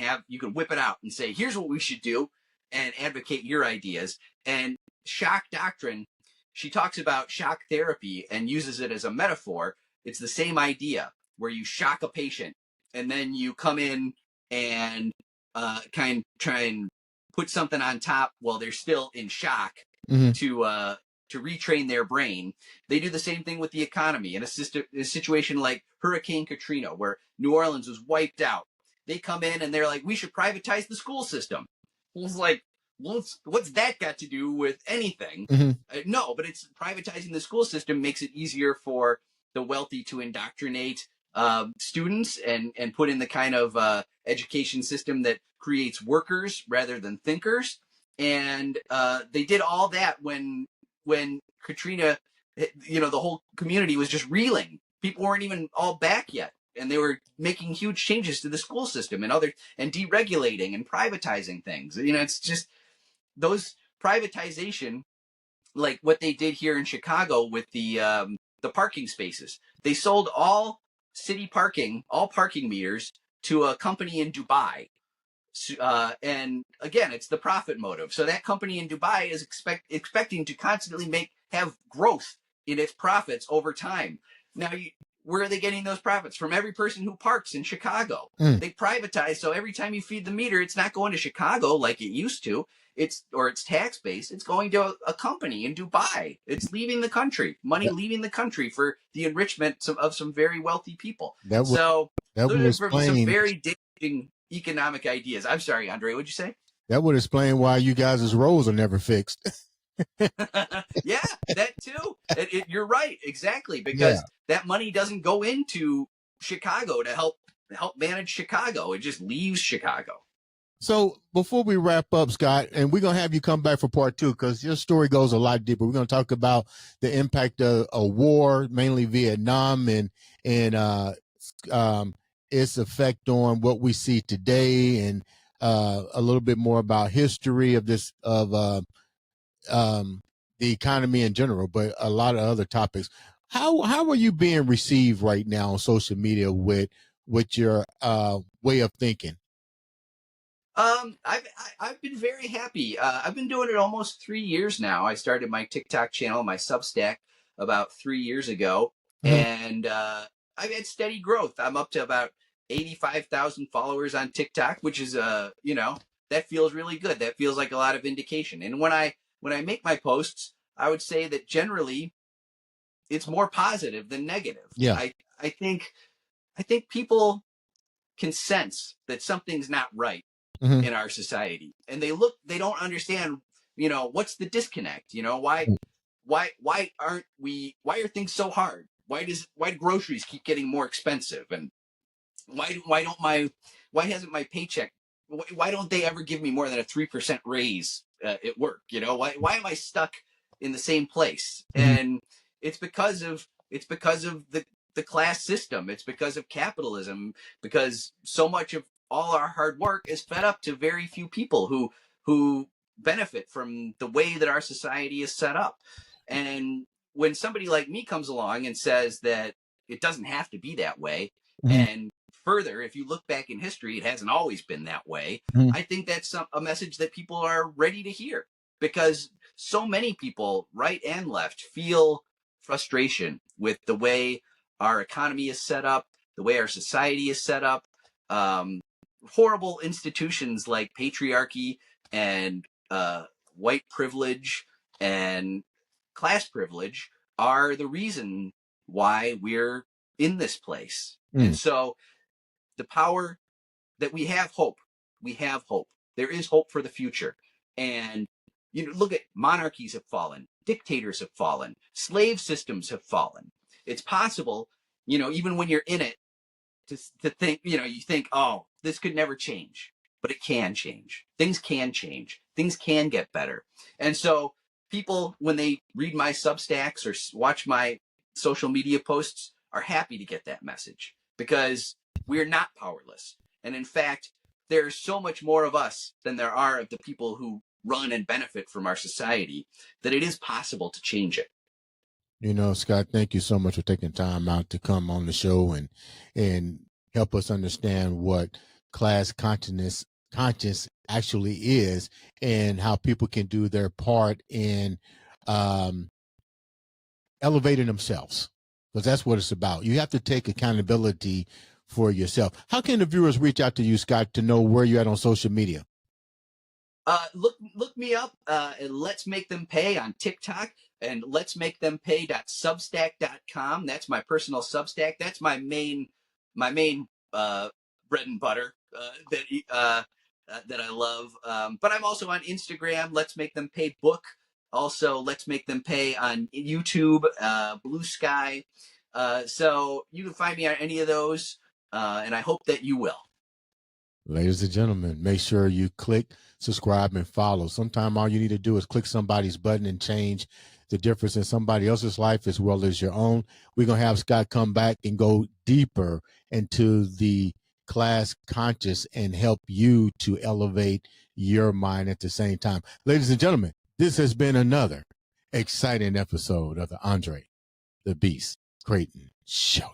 whip it out and say, here's what we should do, and advocate your ideas. And Shock Doctrine, she talks about shock therapy and uses it as a metaphor. It's the same idea, where you shock a patient and then you come in and try and put something on top while they're still in shock
Mm-hmm.
to retrain their brain. They do the same thing with the economy in a situation like Hurricane Katrina, where New Orleans was wiped out. They come in and they're like, we should privatize the school system. It's like, what's that got to do with anything?
Mm-hmm.
No, but it's privatizing the school system makes it easier for the wealthy to indoctrinate students and put in the kind of education system that creates workers rather than thinkers. And they did all that when Katrina, the whole community was just reeling. People weren't even all back yet, and they were making huge changes to the school system and deregulating and privatizing things. It's just those privatization, like what they did here in Chicago with the parking spaces. They sold all all parking meters to a company in Dubai. And again, it's the profit motive. So that company in Dubai is expecting to constantly have growth in its profits over time. Now, where are they getting those profits? From every person who parks in Chicago.
Mm.
They privatize, so every time you feed the meter, it's not going to Chicago like it used to. It's tax based. It's going to a company in Dubai. It's leaving the country. Money leaving the country for the enrichment of some very wealthy people.
That would
So
that would
those are some
explain
very damaging economic ideas. I'm sorry, Andre, what'd you say?
that would explain why you guys' roads are never fixed.
Yeah, that too. You're right, exactly, because that money doesn't go into Chicago to help manage Chicago. It just leaves Chicago.
So before we wrap up, Scott, and we're gonna have you come back for part two because your story goes a lot deeper. We're gonna talk about the impact of a war, mainly Vietnam, and its effect on what we see today, and a little bit more about history of the economy in general, but a lot of other topics. How are you being received right now on social media with your way of thinking?
I've been very happy. I've been doing it almost 3 years now. I started my TikTok channel, my Substack, about 3 years ago,
Mhm.
and I've had steady growth. I'm up to about 85,000 followers on TikTok, which is that feels really good. That feels like a lot of vindication. And when I make my posts, I would say that generally it's more positive than negative.
Yeah.
I think people can sense that something's not right
Mhm.
in our society, and they don't understand, what's the disconnect. Why are things so hard? Why do groceries keep getting more expensive? And why hasn't my paycheck, why don't they ever give me more than a 3% raise at work? Why am I stuck in the same place?
Mhm.
And it's because of the class system. It's because of capitalism, because so much of all our hard work is fed up to very few people who benefit from the way that our society is set up. And when somebody like me comes along and says that it doesn't have to be that way,
Mhm.
and further, if you look back in history, it hasn't always been that way.
Mhm.
I think that's a message that people are ready to hear, because so many people, right and left, feel frustration with the way our economy is set up, the way our society is set up. Um, Horrible institutions like patriarchy and white privilege and class privilege are the reason why we're in this place. And
Mm.
so the power that we have hope. There is hope for the future. And look at monarchies have fallen, dictators have fallen, slave systems have fallen. It's possible, even when you're in it, to think, you think, oh, this could never change, but it can change. Things can change. Things can get better. And so people, when they read my Substacks or watch my social media posts, are happy to get that message, because we're not powerless. And in fact, there's so much more of us than there are of the people who run and benefit from our society, that it is possible to change it.
Scott, thank you so much for taking time out to come on the show and help us understand what class conscious actually is, and how people can do their part in um, elevating themselves, because that's what it's about. You have to take accountability for yourself. How can the viewers reach out to you, Scott, to know where you're at on social media?
Look me up and Let's Make Them Pay on TikTok and let's make them pay.substack.com. That's my personal Substack. That's my main bread and butter that I love. But I'm also on Instagram. Let's Make Them Pay book. Also, Let's Make Them Pay on YouTube, Blue Sky. So you can find me on any of those, and I hope that you will.
Ladies and gentlemen, make sure you click, subscribe, and follow. Sometimes all you need to do is click somebody's button and change the difference in somebody else's life as well as your own. We're going to have Scott come back and go deeper into the class conscious and help you to elevate your mind at the same time. Ladies and gentlemen, this has been another exciting episode of the Andre the Beast Crayton Show.